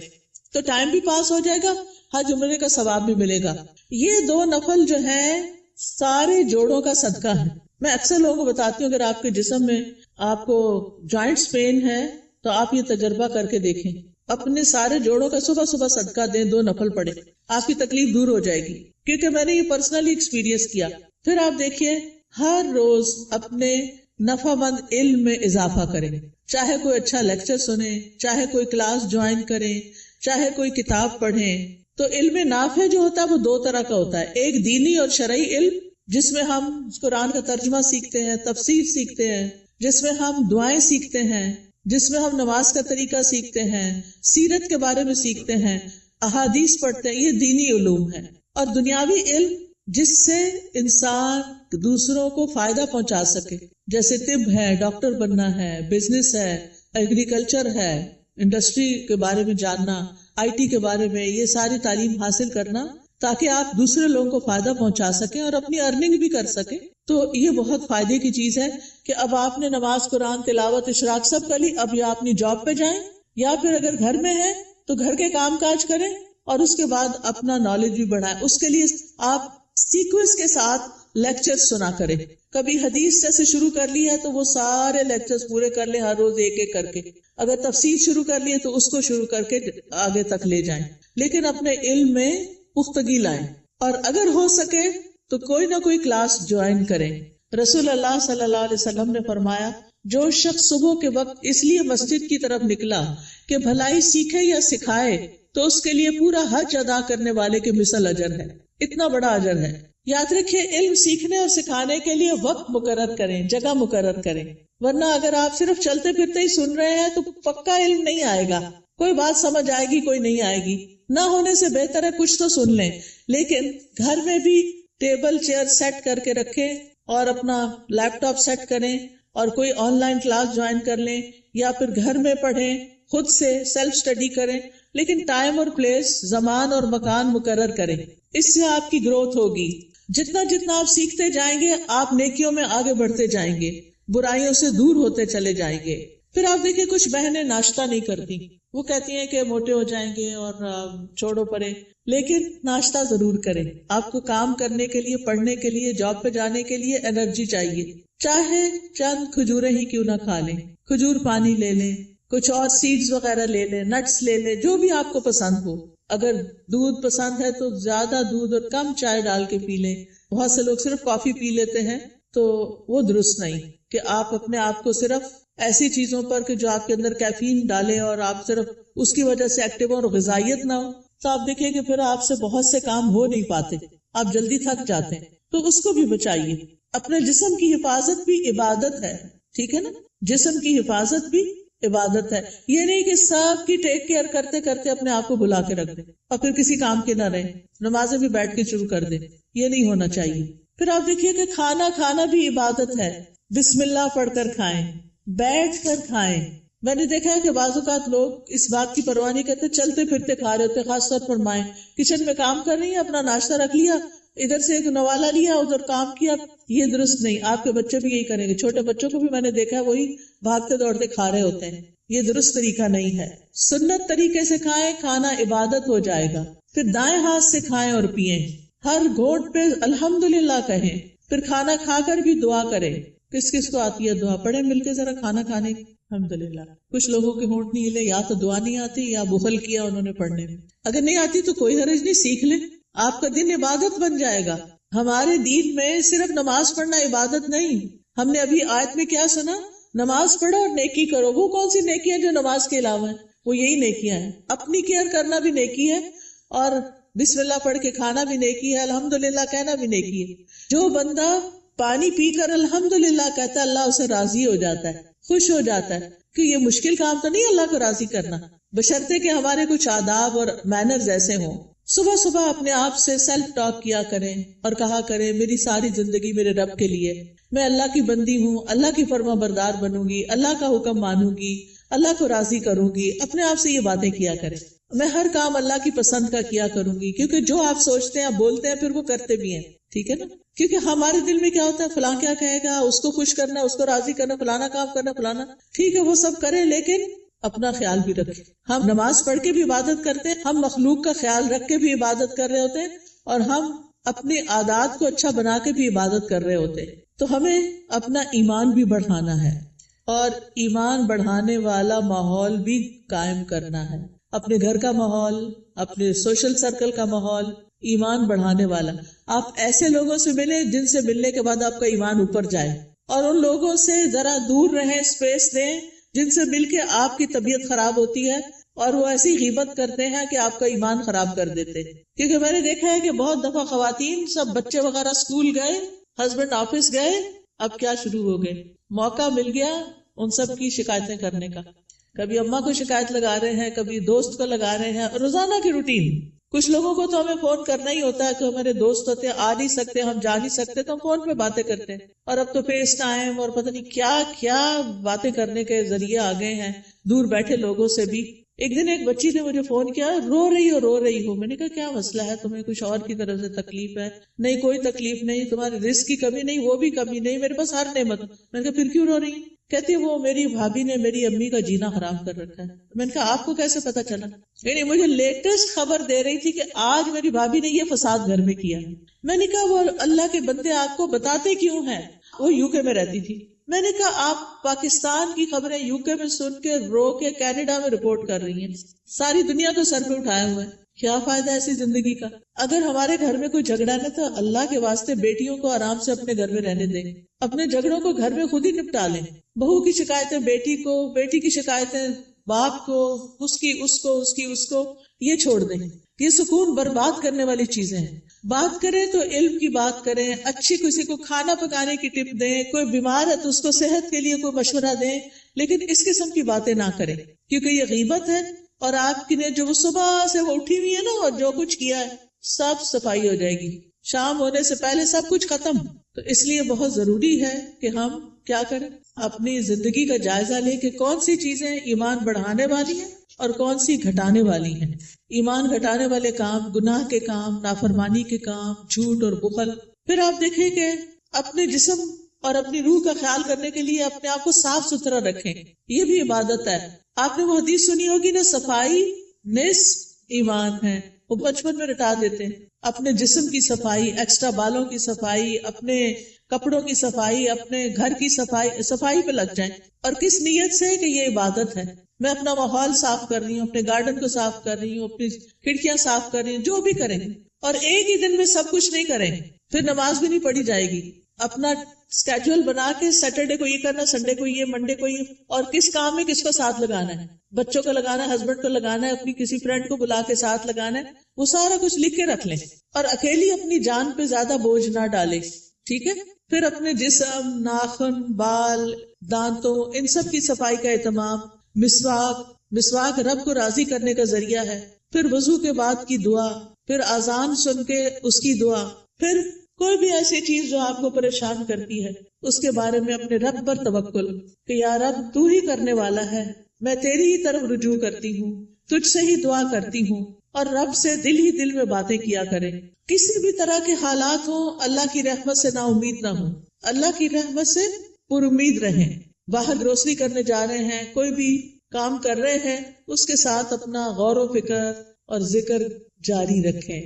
تو ٹائم بھی پاس ہو جائے گا، حج عمرے کا ثواب بھی ملے گا. یہ 2 نفل جو ہیں سارے جوڑوں کا صدقہ ہے. میں اکثر لوگوں کو بتاتی ہوں اگر آپ کے جسم میں آپ کو جوائنٹس پین ہے تو آپ یہ تجربہ کر کے دیکھیں، اپنے سارے جوڑوں کا صبح صبح صدقہ دیں، 2 نفل پڑھیں، آپ کی تکلیف دور ہو جائے گی، کیونکہ میں نے یہ پرسنلی ایکسپیرینس کیا. پھر آپ دیکھیے ہر روز اپنے نفع مند علم میں اضافہ کریں، چاہے کوئی اچھا لیکچر سنیں، چاہے کوئی کلاس جوائن کریں، چاہے کوئی کتاب پڑھیں. تو علم نافع جو ہوتا ہے وہ 2 طرح کا ہوتا ہے، ایک دینی اور شرعی علم جس میں ہم قرآن کا ترجمہ سیکھتے ہیں، تفسیر سیکھتے ہیں، جس میں ہم دعائیں سیکھتے ہیں، جس میں ہم نماز کا طریقہ سیکھتے ہیں، سیرت کے بارے میں سیکھتے ہیں، احادیث پڑھتے ہیں. یہ دینی علوم ہے. اور دنیاوی علم جس سے انسان دوسروں کو فائدہ پہنچا سکے، جیسے طب ہے، ڈاکٹر بننا ہے، بزنس ہے، ایگریکلچر ہے، انڈسٹری کے بارے میں جاننا، IT کے بارے میں، یہ ساری تعلیم حاصل کرنا تاکہ آپ دوسرے لوگوں کو فائدہ پہنچا سکیں اور اپنی ارننگ بھی کر سکیں. تو یہ بہت فائدے کی چیز ہے کہ اب آپ نے نماز، قرآن، تلاوت، اشراق سب کر لی. اب یا اپنی جاب پہ جائیں یا پھر اگر گھر میں ہے تو گھر کے کام کاج کریں اور اس کے بعد اپنا نالج بھی بڑھائیں. اس کے لیے آپ سیکوینس کے ساتھ لیکچر سنا کریں. کبھی حدیث سے شروع کر لی ہے تو وہ سارے لیکچرز پورے کر لیں ہر روز ایک ایک کر کے. اگر تفسیر شروع کر لی ہے تو اس کو شروع کر کے آگے تک لے جائیں، لیکن اپنے علم میں پختگی لائیں. اور اگر ہو سکے تو کوئی نہ کوئی کلاس جوائن کریں. رسول اللہ صلی اللہ علیہ وسلم نے فرمایا جو شخص صبح کے وقت اس لیے مسجد کی طرف نکلا کہ بھلائی سیکھے یا سکھائے تو اس کے لیے پورا حج ادا کرنے والے کے مثل اجر ہے. اتنا بڑا اجر ہے. یاد رکھیں علم سیکھنے اور سکھانے کے لیے وقت مقرر کریں، جگہ مقرر کریں، ورنہ اگر آپ صرف چلتے پھرتے ہی سن رہے ہیں تو پکا علم نہیں آئے گا. کوئی بات سمجھ آئے گی، کوئی نہیں آئے گی. نہ ہونے سے بہتر ہے کچھ تو سن لیں، لیکن گھر میں بھی ٹیبل چیئر سیٹ کر کے رکھیں اور اپنا لیپ ٹاپ سیٹ کریں اور کوئی آن لائن کلاس جوائن کر لیں یا پھر گھر میں پڑھیں. خود سے سیلف اسٹڈی کریں، لیکن ٹائم اور پلیس، زمان اور مکان مقرر کریں. اس سے آپ کی گروتھ ہوگی. جتنا جتنا آپ سیکھتے جائیں گے آپ نیکیوں میں آگے بڑھتے جائیں گے، برائیوں سے دور ہوتے چلے جائیں گے. پھر آپ دیکھیں کچھ بہنیں ناشتہ نہیں کرتی، وہ کہتی ہیں کہ موٹے ہو جائیں گے اور چھوڑو پڑے، لیکن ناشتہ ضرور کریں. آپ کو کام کرنے کے لیے، پڑھنے کے لیے، جاب پہ جانے کے لیے انرجی چاہیے. چاہے چند کھجوریں ہی کیوں نہ کھا لیں، کھجور پانی لے لیں، کچھ اور سیڈز وغیرہ لے لیں، نٹس لے لیں، جو بھی آپ کو پسند ہو. اگر دودھ پسند ہے تو زیادہ دودھ اور کم چائے ڈال کے پی لیں. بہت سے لوگ صرف کافی پی لیتے ہیں، تو وہ درست نہیں کہ آپ اپنے آپ کو صرف ایسی چیزوں پر کہ جو آپ کے اندر کیفین ڈالے اور آپ صرف اس کی وجہ سے ایکٹیو اور غذائیت نہ ہو، تو آپ دیکھیں کہ پھر آپ سے بہت سے کام ہو نہیں پاتے، آپ جلدی تھک جاتے ہیں. تو اس کو بھی بچائیے. اپنے جسم کی حفاظت بھی عبادت ہے، ٹھیک ہے نا؟ جسم کی حفاظت بھی عبادت ہے. یہ نہیں کہ سب کی ٹیک کیئر کرتے کرتے اپنے آپ کو بلا کے رکھ دیں اور پھر کسی کام کے نہ رہیں، نمازیں بھی بیٹھ کے شروع کر دیں. یہ نہیں ہونا چاہیے. پھر آپ دیکھیے کہ کھانا بھی عبادت ہے. بسم اللہ پڑھ کر کھائیں، بیٹھ کر کھائیں. میں نے دیکھا ہے کہ بعض اوقات لوگ اس بات کی پرواہ نہیں کرتے، چلتے پھرتے کھا رہے ہوتے. خاص طور پر مائیں کچن میں کام کر رہی ہیں، اپنا ناشتہ رکھ لیا، ادھر سے ایک نوالا لیا، ادھر کام کیا. یہ درست نہیں. آپ کے بچے بھی یہی کریں گے. چھوٹے بچوں کو بھی میں نے دیکھا ہے وہی بھاگتے دوڑتے کھا رہے ہوتے ہیں. یہ درست طریقہ نہیں ہے. سنت طریقے سے کھائیں، کھانا عبادت ہو جائے گا. پھر دائیں ہاتھ سے کھائیں اور پیئیں. ہر گھونٹ پہ الحمدللہ کہیں. پھر کھانا کھا کر بھی دعا کریں. کس کس کو آتی ہے دعا؟ پڑھیں مل کے ذرا کھانا کھانے کی. الحمدللہ. کچھ لوگوں کے ہونٹ نہیں ہلے، یا تو دعا نہیں آتی یا بخل کیا انہوں نے پڑھنے میں. اگر نہیں آتی تو کوئی حرج نہیں، سیکھ لیں، آپ کا دن عبادت بن جائے گا. ہمارے دین میں صرف نماز پڑھنا عبادت نہیں. ہم نے ابھی آیت میں کیا سنا؟ نماز پڑھو اور نیکی کرو. وہ کون سی نیکی ہے جو نماز کے علاوہ ہیں؟ وہ یہی نیکیاں ہیں. اپنی کیئر کرنا بھی نیکی ہے، اور بسم اللہ پڑھ کے کھانا بھی نیکی ہے، الحمدللہ کہنا بھی نیکی ہے. جو بندہ پانی پی کر الحمدللہ کہتا ہے، اللہ اسے راضی ہو جاتا ہے، خوش ہو جاتا ہے. کہ یہ مشکل کام تو نہیں اللہ کو راضی کرنا، بشرطے کہ ہمارے کچھ آداب اور مینرز ایسے ہوں. صبح صبح اپنے آپ سے سیلف ٹاک کیا کریں اور کہا کریں میری ساری زندگی میرے رب کے لیے، میں اللہ کی بندی ہوں، اللہ کی فرما بردار بنوں گی، اللہ کا حکم مانوں گی، اللہ کو راضی کروں گی. اپنے آپ سے یہ باتیں کیا کریں. میں ہر کام اللہ کی پسند کا کیا کروں گی، کیونکہ جو آپ سوچتے ہیں آپ بولتے ہیں پھر وہ کرتے بھی ہیں. ٹھیک ہے نا؟ کیونکہ ہمارے دل میں کیا ہوتا ہے، فلاں کیا کہے گا، اس کو خوش کرنا، اس کو راضی کرنا، فلانا کام کرنا، فلانا. ٹھیک ہے وہ سب کریں، لیکن اپنا خیال بھی رکھیں. ہم نماز پڑھ کے بھی عبادت کرتے ہیں، ہم مخلوق کا خیال رکھ کے بھی عبادت کر رہے ہوتے ہیں، اور ہم اپنے عادات کو اچھا بنا کے بھی عبادت کر رہے ہوتے ہیں. تو ہمیں اپنا ایمان بھی بڑھانا ہے، اور ایمان بڑھانے والا ماحول بھی قائم کرنا ہے. اپنے گھر کا ماحول، اپنے سوشل سرکل کا ماحول ایمان بڑھانے والا. آپ ایسے لوگوں سے ملیں جن سے ملنے کے بعد آپ کا ایمان اوپر جائے، اور ان لوگوں سے ذرا دور رہیں، اسپیس دیں جن سے مل کے آپ کی طبیعت خراب ہوتی ہے اور وہ ایسی غیبت کرتے ہیں کہ آپ کا ایمان خراب کر دیتے ہیں. کیونکہ میں نے دیکھا ہے کہ بہت دفعہ خواتین سب بچے وغیرہ اسکول گئے، ہسبینڈ آفس گئے، اب کیا شروع ہو گئے، موقع مل گیا ان سب کی شکایتیں کرنے کا. کبھی اماں کو شکایت لگا رہے ہیں، کبھی دوست کو لگا رہے ہیں. روزانہ کی روٹین. کچھ لوگوں کو تو ہمیں فون کرنا ہی ہوتا ہے کہ ہمارے دوست ہوتے ہیں، آ نہیں سکتے، ہم جا نہیں سکتے، تو ہم فون پہ باتیں کرتے ہیں. اور اب تو فیس ٹائم اور پتہ نہیں کیا کیا باتیں کرنے کے ذریعے آ گئے ہیں دور بیٹھے لوگوں سے بھی. ایک دن ایک بچی نے مجھے فون کیا، رو رہی ہو. میں نے کہا کیا مسئلہ ہے، تمہیں کچھ اور کی طرف سے تکلیف ہے؟ نہیں کوئی تکلیف نہیں، تمہارے رزق کی کمی نہیں، وہ بھی کمی نہیں، میرے پاس ہر نعمت. میں نے کہا پھر کیوں رو رہی ہیں؟ کہتی وہ میری بھابھی نے میری امی کا جینا حرام کر رکھا ہے. میں نے کہا آپ کو کیسے پتا چلا؟ یعنی مجھے لیٹسٹ خبر دے رہی تھی کہ آج میری بھابھی نے یہ فساد گھر میں کیا. میں نے کہا وہ اللہ کے بندے آپ کو بتاتے کیوں ہیں؟ وہ یو کے میں رہتی تھی. میں نے کہا آپ پاکستان کی خبریں یو کے میں سن کے رو کے کینیڈا میں رپورٹ کر رہی ہیں، ساری دنیا کو سر پہ اٹھائے ہوئے. کیا فائدہ ایسی زندگی کا؟ اگر ہمارے گھر میں کوئی جھگڑا نہ تو اللہ کے واسطے بیٹیوں کو آرام سے اپنے گھر میں رہنے دیں، اپنے جھگڑوں کو گھر میں خود ہی نپٹا لیں. بہو کی شکایتیں بیٹی کو، بیٹی کی شکایتیں باپ کو، اس کی اس کو یہ چھوڑ دیں. یہ سکون برباد کرنے والی چیزیں ہیں. بات کریں تو علم کی بات کریں، اچھی کسی کو کھانا پکانے کی ٹپ دیں، کوئی بیمار ہے تو اس کو صحت کے لیے کوئی مشورہ دیں، لیکن اس قسم کی باتیں نہ کریں، کیونکہ یہ غیبت ہے. اور آپ کی نے جو وہ صبح سے وہ اٹھی ہوئی ہے نا اور جو کچھ کیا ہے سب صفائی ہو جائے گی، شام ہونے سے پہلے سب کچھ ختم. تو اس لیے بہت ضروری ہے کہ ہم کیا کریں؟ اپنی زندگی کا جائزہ لے کہ کون سی چیزیں ایمان بڑھانے والی ہیں اور کون سی گھٹانے والی ہیں. ایمان گھٹانے والے کام، گناہ کے کام، نافرمانی کے کام، جھوٹ اور بخل. پھر آپ دیکھیں کہ اپنے جسم اور اپنی روح کا خیال کرنے کے لیے اپنے آپ کو صاف ستھرا رکھیں، یہ بھی عبادت ہے. آپ نے وہ حدیث سنی ہوگی نا، صفائی نصف ایمان ہے. وہ بچپن میں رٹا دیتے ہیں. اپنے جسم کی صفائی، ایکسٹرا بالوں کی صفائی، اپنے کپڑوں کی صفائی، اپنے گھر کی صفائی پہ لگ جائیں. اور کس نیت سے کہ یہ عبادت ہے. میں اپنا ماحول صاف کر رہی ہوں، اپنے گارڈن کو صاف کر رہی ہوں، اپنی کھڑکیاں صاف کر رہی ہوں، جو بھی کریں. اور ایک ہی دن میں سب کچھ نہیں کریں، پھر نماز بھی نہیں پڑھی جائے گی. اپنا اسکیڈول بنا کے سیٹرڈے کو یہ کرنا، سنڈے کو یہ، منڈے کو یہ، اور کس کام میں کس کو ساتھ لگانا ہے. بچوں کو لگانا ہے، ہسبینڈ کو لگانا ہے، اپنی کسی فرینڈ کو بلا کے ساتھ لگانا ہے. وہ سارا کچھ لکھ کے رکھ لیں اور اکیلی اپنی جان پہ زیادہ بوجھ نہ ڈالے. ٹھیک ہے. پھر اپنے جسم، ناخن، بال، دانتوں، ان سب کی صفائی کا اہتمام. مسواک رب کو راضی کرنے کا ذریعہ ہے. پھر وضو کے بعد کی دعا، پھر اذان سن کے اس کی دعا. پھر کوئی بھی ایسی چیز جو آپ کو پریشان کرتی ہے اس کے بارے میں اپنے رب پر توکل کہ یا رب تو ہی کرنے والا ہے، میں تیری ہی طرف رجوع کرتی ہوں، تجھ سے ہی دعا کرتی ہوں. اور رب سے دل ہی دل میں باتیں کیا کریں. کسی بھی طرح کے حالات ہوں، اللہ کی رحمت سے نا امید نہ ہوں، اللہ کی رحمت سے پر امید رہیں. باہر گروسری کرنے جا رہے ہیں، کوئی بھی کام کر رہے ہیں، اس کے ساتھ اپنا غور و فکر اور ذکر جاری رکھیں.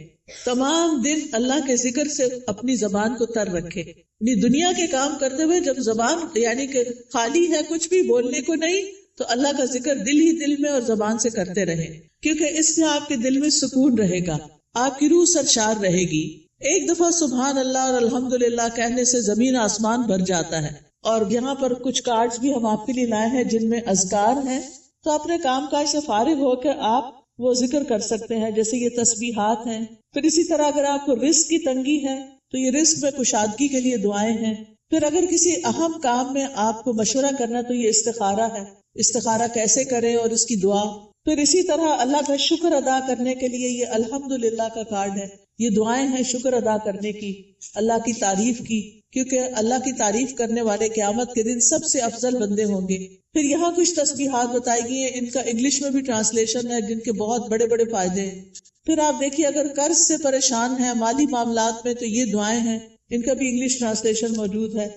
تمام دن اللہ کے ذکر سے اپنی زبان کو تر رکھے. یعنی دنیا کے کام کرتے ہوئے جب زبان یعنی کہ خالی ہے، کچھ بھی بولنے کو نہیں، تو اللہ کا ذکر دل ہی دل میں اور زبان سے کرتے رہے، کیونکہ اس سے آپ کے دل میں سکون رہے گا، آپ کی روح سرشار رہے گی. ایک دفعہ سبحان اللہ اور الحمدللہ کہنے سے زمین آسمان بھر جاتا ہے. اور یہاں پر کچھ کارڈز بھی ہم آپ کے لیے لائے ہیں جن میں اذکار ہیں، تو اپنے کام کاج سے فارغ ہو کے آپ وہ ذکر کر سکتے ہیں، جیسے یہ تسبیحات ہیں. پھر اسی طرح اگر آپ کو رزق کی تنگی ہے تو یہ رزق میں کشادگی کے لیے دعائیں ہیں. پھر اگر کسی اہم کام میں آپ کو مشورہ کرنا تو یہ استخارہ ہے، استخارہ کیسے کریں اور اس کی دعا. پھر اسی طرح اللہ کا شکر ادا کرنے کے لیے یہ الحمدللہ کا کارڈ ہے. یہ دعائیں ہیں شکر ادا کرنے کی، اللہ کی تعریف کی، کیونکہ اللہ کی تعریف کرنے والے قیامت کے دن سب سے افضل بندے ہوں گے. پھر یہاں کچھ تسبیحات بتائی گئی ہیں، ان کا انگلش میں بھی ٹرانسلیشن ہے جن کے بہت بڑے بڑے فائدے ہیں. پھر آپ دیکھیے اگر قرض سے پریشان ہیں، مالی معاملات میں، تو یہ دعائیں ہیں، ان کا بھی انگلش ٹرانسلیشن موجود ہے.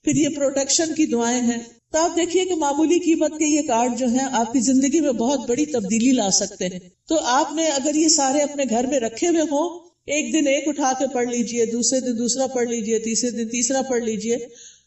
پھر یہ پروٹیکشن کی دعائیں ہیں. تو آپ دیکھیے کہ معمولی قیمت کے یہ کارڈ جو ہیں آپ کی زندگی میں بہت بڑی تبدیلی لا سکتے ہیں. تو آپ نے اگر یہ سارے اپنے گھر میں رکھے ہوئے ہوں، ایک دن ایک اٹھا کے پڑھ لیجئے، دوسرے دن دوسرا پڑھ لیجئے، تیسرے دن تیسرا پڑھ لیجئے،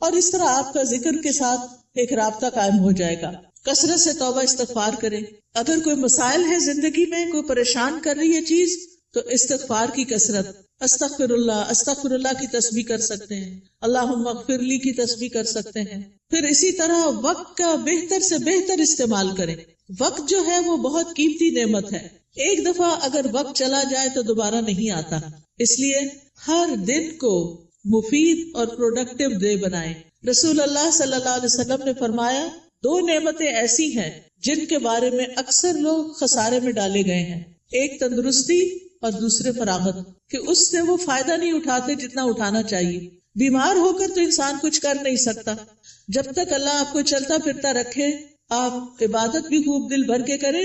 اور اس طرح آپ کا ذکر کے ساتھ ایک رابطہ قائم ہو جائے گا. کثرت سے توبہ استغفار کریں. اگر کوئی مسائل ہے زندگی میں، کوئی پریشان کر رہی ہے چیز، تو استغفار کی کثرت، استغفر اللہ کی تسبیح کر سکتے ہیں، اللہم اغفر لی کی تسبیح کر سکتے ہیں. پھر اسی طرح وقت کا بہتر سے بہتر استعمال کریں. وقت جو ہے وہ بہت قیمتی نعمت ہے. ایک دفعہ اگر وقت چلا جائے تو دوبارہ نہیں آتا، اس لیے ہر دن کو مفید اور پروڈکٹیو ڈے بنائیں. رسول اللہ صلی اللہ علیہ وسلم نے فرمایا 2 نعمتیں ایسی ہیں جن کے بارے میں اکثر لوگ خسارے میں ڈالے گئے ہیں، ایک تندرستی اور دوسرے فراغت، کہ اس سے وہ فائدہ نہیں اٹھاتے جتنا اٹھانا چاہیے. بیمار ہو کر تو انسان کچھ کر نہیں سکتا. جب تک اللہ آپ کو چلتا پھرتا رکھے، آپ عبادت بھی خوب دل بھر کے کریں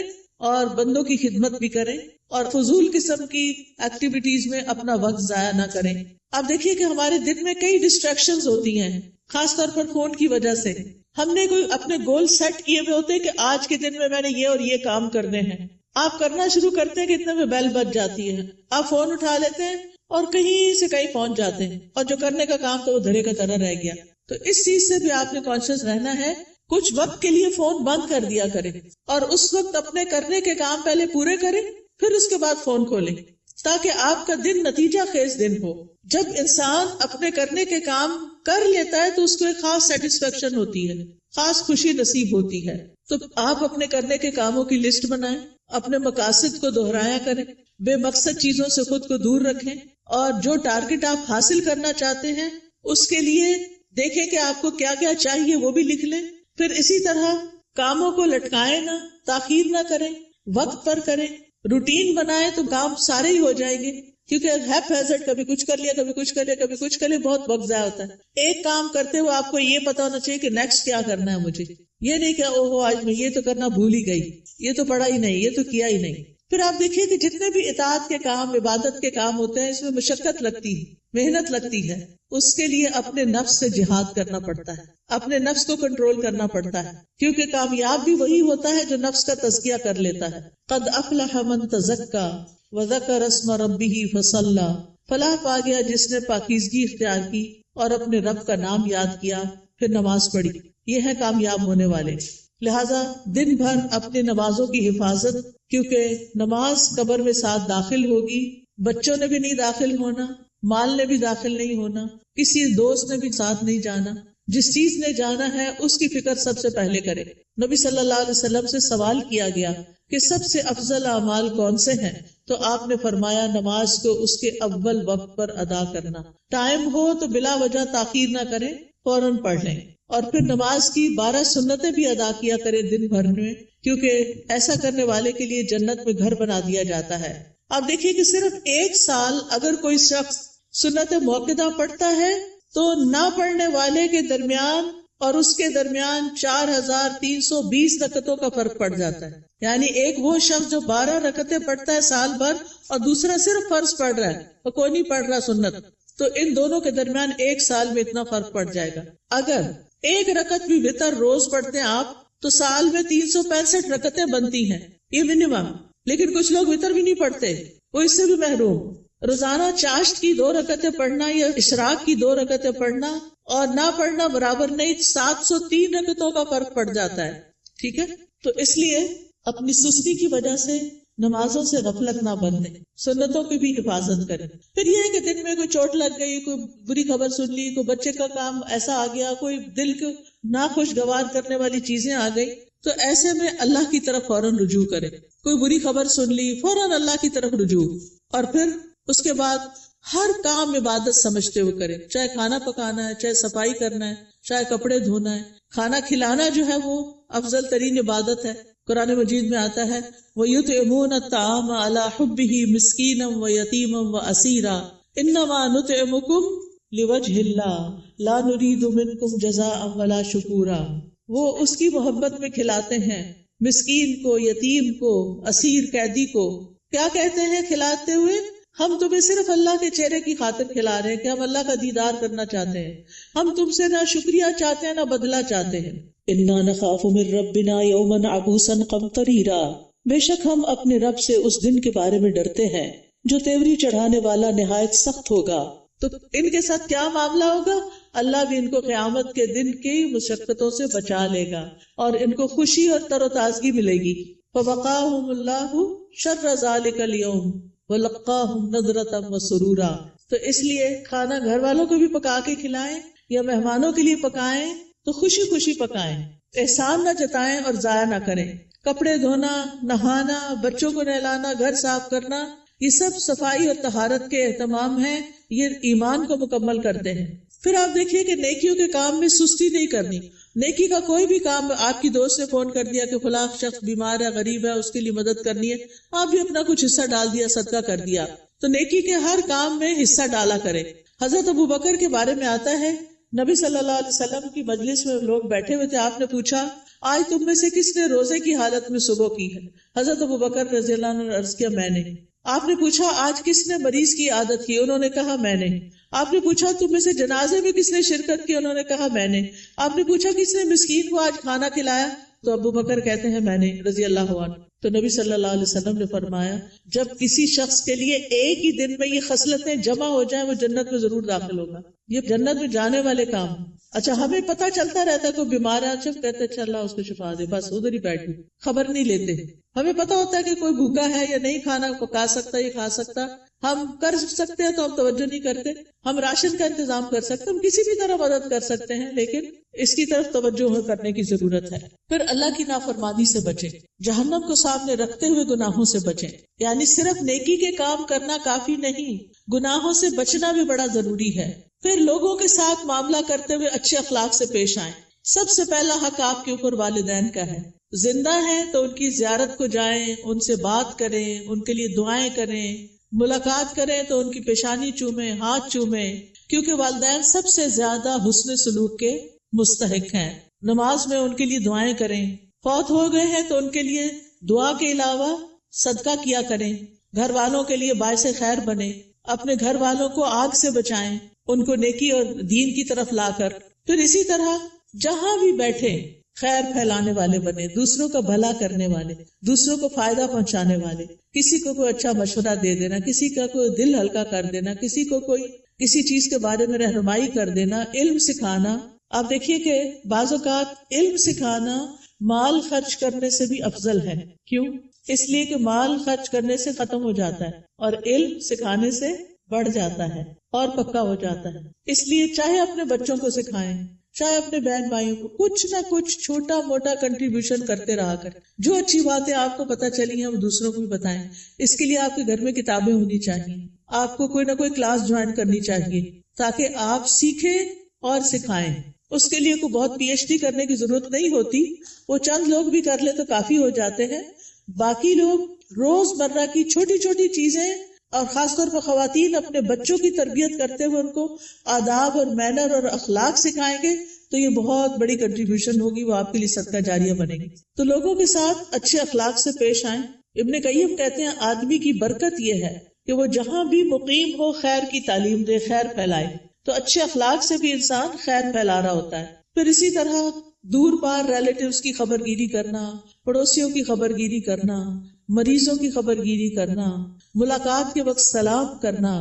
اور بندوں کی خدمت بھی کریں اور فضول قسم کی ایکٹیویٹیز میں اپنا وقت ضائع نہ کریں. آپ دیکھیے کہ ہمارے دن میں کئی ڈسٹریکشنز ہوتی ہیں، خاص طور پر فون کی وجہ سے. ہم نے کوئی اپنے گول سیٹ کیے ہوئے ہوتے کہ آج کے دن میں نے یہ اور یہ کام کرنے ہیں. آپ کرنا شروع کرتے ہیں کہ اتنے میں بیل بج جاتی ہے، آپ فون اٹھا لیتے ہیں اور کہیں سے کہیں پہنچ جاتے ہیں، اور جو کرنے کا کام تو وہ دھرے کا طرح رہ گیا. تو اس چیز سے بھی آپ نے کانشیس رہنا ہے. کچھ وقت کے لیے فون بند کر دیا کریں اور اس وقت اپنے کرنے کے کام پہلے پورے کریں، پھر اس کے بعد فون کھولیں، تاکہ آپ کا دن نتیجہ خیز دن ہو. جب انسان اپنے کرنے کے کام کر لیتا ہے تو اس کو ایک خاص سیٹسفیکشن ہوتی ہے، خاص خوشی نصیب ہوتی ہے. تو آپ اپنے کرنے کے کاموں کی لسٹ بنائیں، اپنے مقاصد کو دہرایا کریں، بے مقصد چیزوں سے خود کو دور رکھیں، اور جو ٹارگٹ آپ حاصل کرنا چاہتے ہیں اس کے لیے دیکھیں کہ آپ کو کیا کیا چاہیے، وہ بھی لکھ لیں. پھر اسی طرح کاموں کو لٹکائیں نہ، تاخیر نہ کریں، وقت پر کریں. روٹین بنائیں تو کام سارے ہی ہو جائیں گے. کیونکہ ہیپ ہیزرڈ کبھی کچھ کر لیا، کبھی کچھ کر لیا، کبھی کچھ کر لیا، بہت وقت ضائع ہوتا ہے۔ ایک کام کرتے ہوئے آپ کو یہ پتا ہونا چاہیے کہ نیکسٹ کیا کرنا ہے مجھے، یہ نہیں کہ اوہ آج میں یہ تو کرنا بھول ہی گئی، یہ تو پڑھا ہی نہیں، یہ تو کیا ہی نہیں۔ پھر آپ دیکھیے کہ جتنے بھی اطاعت کے کام، عبادت کے کام ہوتے ہیں، اس میں مشقت لگتی ہے، محنت لگتی ہے، اس کے لیے اپنے نفس سے جہاد کرنا پڑتا ہے، اپنے نفس کو کنٹرول کرنا پڑتا ہے، کیونکہ کامیاب بھی وہی ہوتا ہے جو نفس کا تزکیہ کر لیتا ہے۔ قد افلح من تزکا وذکر اسم ربہ فصلی، فلاح پا گیا جس نے پاکیزگی اختیار کی اور اپنے رب کا نام یاد کیا پھر نماز پڑھی، یہ ہے کامیاب ہونے والے۔ لہذا دن بھر اپنے نمازوں کی حفاظت، کیونکہ نماز قبر میں ساتھ داخل ہوگی، بچوں نے بھی نہیں داخل ہونا، مال نے بھی داخل نہیں ہونا، کسی دوست نے بھی ساتھ نہیں جانا، جس چیز نے جانا ہے اس کی فکر سب سے پہلے کرے۔ نبی صلی اللہ علیہ وسلم سے سوال کیا گیا کہ سب سے افضل اعمال کون سے ہیں، تو آپ نے فرمایا نماز کو اس کے اول وقت پر ادا کرنا، ٹائم ہو تو بلا وجہ تاخیر نہ کریں، فوراً پڑھ لیں، اور پھر نماز کی 12 سنتیں بھی ادا کیا کرے دن بھر میں، کیونکہ ایسا کرنے والے کے لیے جنت میں گھر بنا دیا جاتا ہے۔ آپ دیکھیے کہ صرف ایک سال اگر کوئی شخص سنت موقدہ پڑھتا ہے تو نہ پڑھنے والے کے درمیان اور اس کے درمیان 4320 رکعتوں کا فرق پڑ جاتا ہے۔ یعنی ایک وہ شخص جو 12 رکعتیں پڑھتا ہے سال بھر، اور دوسرا صرف فرض پڑھ رہا ہے اور کوئی نہیں پڑھ رہا سنت، تو ان دونوں کے درمیان ایک سال میں اتنا فرق پڑ جائے گا۔ اگر ایک رکعت بھی وتر روز پڑھتے ہیں آپ تو سال میں 365 رکعتیں بنتی ہیں، یہ منیمم۔ لیکن کچھ لوگ وتر بھی نہیں پڑھتے، وہ اس سے بھی محروم۔ روزانہ چاشت کی 2 رکعتیں پڑھنا یا اشراق کی 2 رکعتیں پڑھنا اور نہ پڑھنا برابر نہیں، 703 رکعتوں کا فرق پڑ جاتا ہے، ٹھیک ہے؟ تو اس لیے اپنی سستی کی وجہ سے نمازوں سے غفلت نہ برتیں، سنتوں کی بھی حفاظت کریں۔ پھر یہ ہے کہ دن میں کوئی چوٹ لگ گئی، کوئی بری خبر سن لی، کوئی بچے کا کام ایسا آ گیا، کوئی دل کو ناخوشگوار کرنے والی چیزیں آ گئی، تو ایسے میں اللہ کی طرف فوراً رجوع کرے۔ کوئی بری خبر سن لی، فوراً اللہ کی طرف رجوع، اور پھر اس کے بعد ہر کام عبادت سمجھتے ہوئے کرے، چاہے کھانا پکانا ہے، چاہے صفائی کرنا ہے، چاہے کپڑے دھونا ہے۔ کھانا کھلانا جو ہے وہ افضل ترین عبادت ہے۔ قرآن مجید میں آتا ہے وَيُطْعِمُونَ الطَّعَامَ عَلَى حُبِّهِ مِسْكِينًا وَيَتِيمًا وَأَسِيرًا إِنَّمَا نُطْعِمُكُمْ لِوَجْهِ اللَّهِ لَا نُرِيدُ مِنكُمْ جَزَاءً وَلَا شُكُورًا، وہ اس کی محبت میں کھلاتے ہیں مسکین کو، یتیم کو، اسیر قیدی کو۔ کیا کہتے ہیں کھلاتے ہوئے؟ ہم تمہیں صرف اللہ کے چہرے کی خاطر کھلا رہے ہیں کہ ہم اللہ کا دیدار کرنا چاہتے ہیں، ہم تم سے نہ شکریہ چاہتے ہیں نہ بدلہ چاہتے ہیں۔ اِنَّا نَخَافُ مِن رَّبِّنَا يَوْمًا عَبُوسًا قَمْطَرِيرًا، بے شک ہم اپنے رب سے اس دن کے بارے میں ڈرتے ہیں جو تیوری چڑھانے والا نہایت سخت ہوگا۔ تو ان کے ساتھ کیا معاملہ ہوگا؟ اللہ بھی ان کو قیامت کے دن کی مشقتوں سے بچا لے گا اور ان کو خوشی اور تر و تازگی ملے گی۔ فَوَقَاهُمُ اللَّهُ شَرَّ ذَلِكَ الْيَوْمِ وَلَقَّاهُمْ نَضْرَةً وَسُرُورًا۔ تو اس لیے کھانا گھر والوں کو بھی پکا کے کھلائیں یا مہمانوں کے لیے پکائیں تو خوشی خوشی پکائیں، احسان نہ جتائیں اور ضائع نہ کریں۔ کپڑے دھونا، نہانا، بچوں کو نہلانا، گھر صاف کرنا، یہ سب صفائی اور طہارت کے اہتمام ہیں، یہ ایمان کو مکمل کرتے ہیں۔ پھر آپ دیکھیے کہ نیکیوں کے کام میں سستی نہیں کرنی۔ نیکی کا کوئی بھی کام، آپ کی دوست نے فون کر دیا کہ فلاں شخص بیمار ہے، غریب ہے، اس کے لیے مدد کرنی ہے، آپ بھی اپنا کچھ حصہ ڈال دیا، صدقہ کر دیا، تو نیکی کے ہر کام میں حصہ ڈالا کرے۔ حضرت ابوبکر کے بارے میں آتا ہے، نبی صلی اللہ علیہ وسلم کی مجلس میں لوگ بیٹھے ہوئے تھے، آپ نے پوچھا آج تم میں سے کس نے روزے کی حالت میں صبح کی ہے؟ حضرت ابوبکر رضی اللہ عنہ نے عرض کیا میں نے۔ آپ نے پوچھا آج کس نے مریض کی عادت کی؟ انہوں نے کہا میں نے۔ آپ نے پوچھا تم میں سے جنازے میں کس نے شرکت کی؟ انہوں نے کہا میں نے۔ آپ نے پوچھا کس نے مسکین کو آج کھانا کھلایا؟ تو ابوبکر کہتے ہیں میں نے، رضی اللہ عنہ۔ تو نبی صلی اللہ علیہ وسلم نے فرمایا جب کسی شخص کے لیے ایک ہی دن میں یہ خصلتیں جمع ہو جائیں وہ جنت میں ضرور داخل ہوگا۔ یہ جنت میں جانے والے کام۔ اچھا ہمیں پتہ چلتا رہتا ہے کوئی بیمار ہے، اچھا کہتے ہیں اللہ اس کو شفا دے، بس ادھر ہی بیٹھے، خبر نہیں لیتے۔ ہمیں پتہ ہوتا ہے کہ کوئی بھوکا ہے یا نہیں کھانا پکا سکتا، یہ کھا سکتا، ہم کر سکتے ہیں تو ہم توجہ نہیں کرتے۔ ہم راشن کا انتظام کر سکتے، ہم کسی بھی طرح مدد کر سکتے ہیں، لیکن اس کی طرف توجہ کرنے کی ضرورت ہے۔ پھر اللہ کی نافرمانی سے بچیں، جہنم کو سامنے رکھتے ہوئے گناہوں سے بچیں۔ یعنی صرف نیکی کے کام کرنا کافی نہیں، گناہوں سے بچنا بھی بڑا ضروری ہے۔ پھر لوگوں کے ساتھ معاملہ کرتے ہوئے اچھے اخلاق سے پیش آئیں۔ سب سے پہلا حق آپ کے اوپر والدین کا ہے۔ زندہ ہیں تو ان کی زیارت کو جائیں، ان سے بات کریں، ان کے لیے دعائیں کریں، ملاقات کریں تو ان کی پیشانی چومیں، ہاتھ چومیں، کیونکہ والدین سب سے زیادہ حسن سلوک کے مستحق ہیں. نماز میں ان کے لیے دعائیں کریں. فوت ہو گئے ہیں تو ان کے لیے دعا کے علاوہ صدقہ کیا کریں. گھر والوں کے لیے باعث خیر بنے. اپنے گھر والوں کو آگ سے بچائیں، ان کو نیکی اور دین کی طرف لا کر. پھر اسی طرح جہاں بھی بیٹھے خیر پھیلانے والے بنے، دوسروں کا بھلا کرنے والے، دوسروں کو فائدہ پہنچانے والے. کسی کو کوئی اچھا مشورہ دے دینا، کسی کا کوئی دل ہلکا کر دینا، کسی کو کوئی کسی چیز کے بارے میں رہنمائی کر دینا، علم سکھانا. آپ دیکھیے کہ بعض اوقات علم سکھانا مال خرچ کرنے سے بھی افضل ہے. کیوں؟ اس لیے کہ مال خرچ کرنے سے ختم ہو جاتا ہے اور علم سکھانے سے بڑھ جاتا ہے اور پکا ہو جاتا ہے. اس لیے چاہے اپنے بچوں کو سکھائیں، چاہے اپنے بہن بھائیوں کو کچھ نہ کچھ چھوٹا موٹا کنٹریبیوشن کرتے رہا کریں. جو اچھی باتیں آپ کو پتہ چلی ہیں وہ دوسروں کو بھی بتائیں. اس کے لیے آپ کے گھر میں کتابیں ہونی چاہیے، آپ کو کوئی نہ کوئی کلاس جوائن کرنی چاہیے تاکہ آپ سیکھیں اور سکھائیں. اس کے لیے کوئی بہت پی ایچ ڈی کرنے کی ضرورت نہیں ہوتی، وہ چند لوگ بھی کر لے تو کافی ہو جاتے ہیں. باقی لوگ روز مرہ کی چھوٹی چھوٹی چیزیں اور خاص طور پر خواتین اپنے بچوں کی تربیت کرتے ہوئے ان کو آداب اور مینر اور اخلاق سکھائیں گے تو یہ بہت بڑی کنٹریبیوشن ہوگی، وہ آپ کے لیے صدقہ جاریہ بنے گی. تو لوگوں کے ساتھ اچھے اخلاق سے پیش آئیں. ابن قیم کہتے ہیں آدمی کی برکت یہ ہے کہ وہ جہاں بھی مقیم ہو خیر کی تعلیم دے، خیر پھیلائے. تو اچھے اخلاق سے بھی انسان خیر پھیلا رہا ہوتا ہے. پھر اسی طرح دور پار ریلیٹیوز کی خبر گیری کرنا، پڑوسیوں کی خبر گیری کرنا، مریضوں کی خبر گیری کرنا، ملاقات کے وقت سلام کرنا،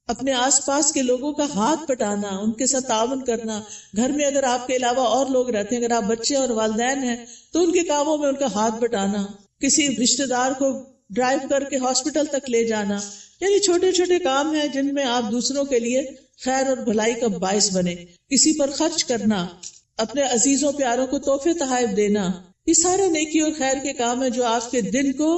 اپنے آس پاس کے لوگوں کا ہاتھ بٹانا، ان کے ساتھ تعاون کرنا. گھر میں اگر آپ کے علاوہ اور لوگ رہتے ہیں، اگر آپ بچے اور والدین ہیں تو ان کے کاموں میں ان کا ہاتھ بٹانا، کسی رشتہ دار کو ڈرائیو کر کے ہاسپٹل تک لے جانا. یعنی چھوٹے چھوٹے کام ہیں جن میں آپ دوسروں کے لیے خیر اور بھلائی کا باعث بنے. کسی پر خرچ کرنا، اپنے عزیزوں پیاروں کو تحفے تحائف دینا، یہ سارے نیکی اور خیر کے کام ہیں جو آپ کے دن کو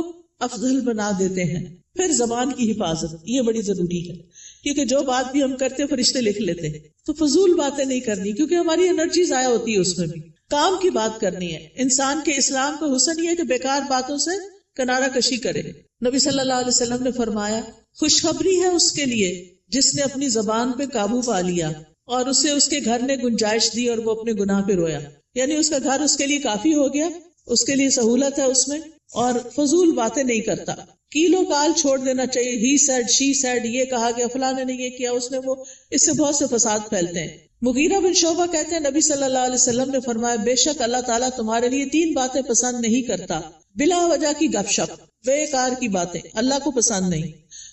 افضل بنا دیتے ہیں. پھر زبان کی حفاظت، یہ بڑی ضروری ہے کیونکہ جو بات بھی ہم کرتے فرشتے لکھ لیتے ہیں. تو فضول باتیں نہیں کرنی کیونکہ ہماری انرجی ضائع ہوتی ہے اس میں بھی. کام کی بات کرنی ہے. انسان کے اسلام کا حسن یہ ہے کہ بیکار باتوں سے کنارہ کشی کرے. نبی صلی اللہ علیہ وسلم نے فرمایا خوشخبری ہے اس کے لیے جس نے اپنی زبان پہ قابو پا لیا اور اسے اس کے گھر نے گنجائش دی اور وہ اپنے گناہ پہ رویا. یعنی اس کا گھر اس کے لیے کافی ہو گیا، اس کے لیے سہولت ہے اس میں، اور فضول باتیں نہیں کرتا. کیلو کال چھوڑ دینا چاہیے. ہی سیڈ، شی سیڈ، یہ کہا گیا، فلاں نے یہ کیا، اس نے وہ، اس سے بہت سے فساد پھیلتے ہیں. مغیرہ بن شعبہ کہتے ہیں نبی صلی اللہ علیہ وسلم نے فرمایا بے شک اللہ تعالیٰ تمہارے لیے 3 باتیں پسند نہیں کرتا. بلا وجہ کی گپ شپ، بیکار کی باتیں اللہ کو پسند نہیں.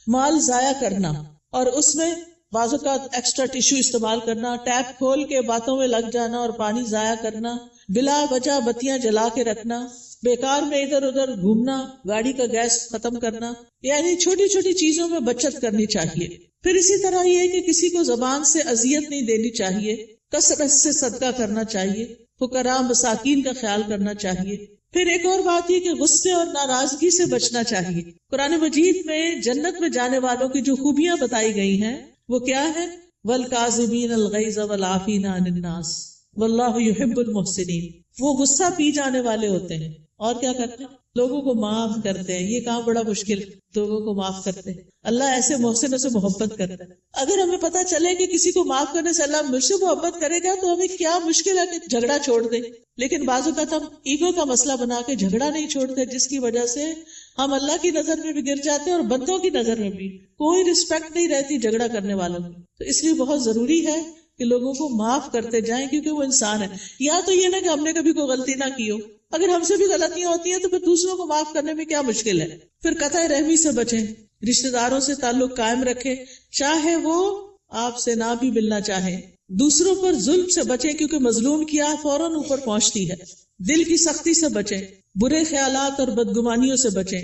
مال ضائع کرنا، اور اس میں بعض اوقات ایکسٹرا ٹیشو استعمال کرنا، ٹیپ کھول کے باتوں میں لگ جانا اور پانی ضائع کرنا، بلا وجہ بتیاں جلا کے رکھنا، بیکار میں ادھر ادھر گھومنا، گاڑی کا گیس ختم کرنا. یعنی چھوٹی چھوٹی چیزوں میں بچت کرنی چاہیے. پھر اسی طرح یہ کہ کسی کو زبان سے اذیت نہیں دینی چاہیے، کثرت سے صدقہ کرنا چاہیے، فقراء مساکین کا خیال کرنا چاہیے. پھر ایک اور بات یہ کہ غصے اور ناراضگی سے بچنا چاہیے. قرآن مجید میں جنت میں جانے والوں کی جو خوبیاں بتائی گئی ہیں وہ کیا ہے؟ وَالْكَاظِمِينَ الْغَيْظَ وَالْعَافِينَ عَنِ النَّاسِ وَاللَّهُ يُحِبُّ الْمُحْسِنِينَ. وہ غصہ پی جانے والے ہوتے ہیں اور کیا کرتے ہیں؟ لوگوں کو معاف کرتے ہیں. یہ کام بڑا مشکل، لوگوں کو معاف کرتے ہیں. اللہ ایسے محسنوں سے محبت کرتا ہے. اگر ہمیں پتہ چلے کہ کسی کو معاف کرنے سے اللہ مجھ سے محبت کرے گا تو ہمیں کیا مشکل ہے کہ جھگڑا چھوڑ دیں. لیکن بعض اوقات ہم ایگو کا مسئلہ بنا کے جھگڑا نہیں چھوڑتے، جس کی وجہ سے ہم اللہ کی نظر میں بھی گر جاتے ہیں اور بندوں کی نظر میں بھی. کوئی رسپیکٹ نہیں رہتی جھگڑا کرنے والوں کی. تو اس لیے بہت ضروری ہے کہ لوگوں کو معاف کرتے جائیں کیونکہ وہ انسان ہے. یا تو یہ نہ کہ ہم نے کبھی کوئی غلطی نہ کی ہو، اگر ہم سے بھی غلطیاں ہوتی ہیں تو پھر دوسروں کو معاف کرنے میں کیا مشکل ہے. پھر قطع رحمی سے بچیں، رشتہ داروں سے تعلق قائم رکھیں چاہے وہ آپ سے نہ بھی ملنا چاہیں. دوسروں پر ظلم سے بچیں کیونکہ مظلوم کی آہ فوراً اوپر پہنچتی ہے. دل کی سختی سے بچیں، برے خیالات اور بدگمانیوں سے بچیں،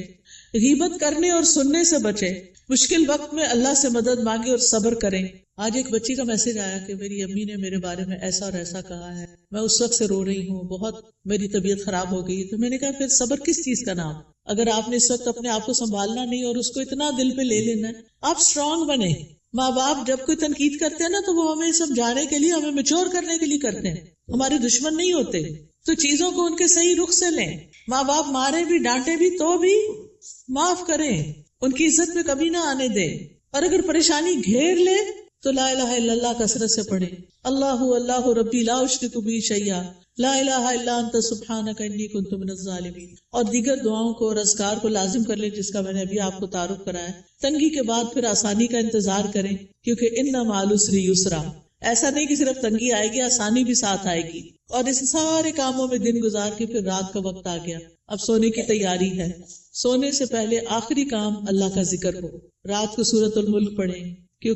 غیبت کرنے اور سننے سے بچیں. مشکل وقت میں اللہ سے مدد مانگے اور صبر کریں. آج ایک بچی کا میسج آیا کہ میری امی نے میرے بارے میں ایسا اور ایسا کہا ہے، میں اس وقت سے رو رہی ہوں، بہت میری طبیعت خراب ہو گئی. تو میں نے کہا پھر صبر کس چیز کا نام؟ اگر آپ نے اس وقت اپنے آپ کو سنبھالنا نہیں اور اس کو اتنا دل پہ لے لینا ہے، آپ اسٹرانگ بنے. ماں باپ جب کوئی تنقید کرتے ہیں نا تو وہ ہمیں سمجھانے کے لیے، ہمیں میچور کرنے کے لیے کرتے ہیں، ہمارے دشمن نہیں ہوتے. تو چیزوں کو ان کے صحیح رخ سے لیں. ماں باپ مارے بھی ڈانٹے بھی تو بھی معاف کریں. ان کی عزت میں کمی نہ آنے دیں. اور اگر پریشانی گھیر لے تو لا الہ الا اللہ کثرت سے پڑھیں. اللہ اللہ ربی لا اشرک بہ شیئا لا الہ الا انت سبحانک انی کنت من الظالمین. اور دیگر دعاؤں کو اور اذکار کو لازم کر لیں جس کا میں نے ابھی آپ کو تعارف کرایا. تنگی کے بعد پھر آسانی کا انتظار کریں کیونکہ ان مع العسر یسرا. ایسا نہیں کہ صرف تنگی آئے گی، آسانی بھی ساتھ آئے گی. اور اس سارے کاموں میں دن گزار کے پھر رات کا وقت آ گیا، اب سونے کی تیاری ہے. سونے سے پہلے آخری کام اللہ کا ذکر ہو. رات کو سورۃ الملک پڑھیں،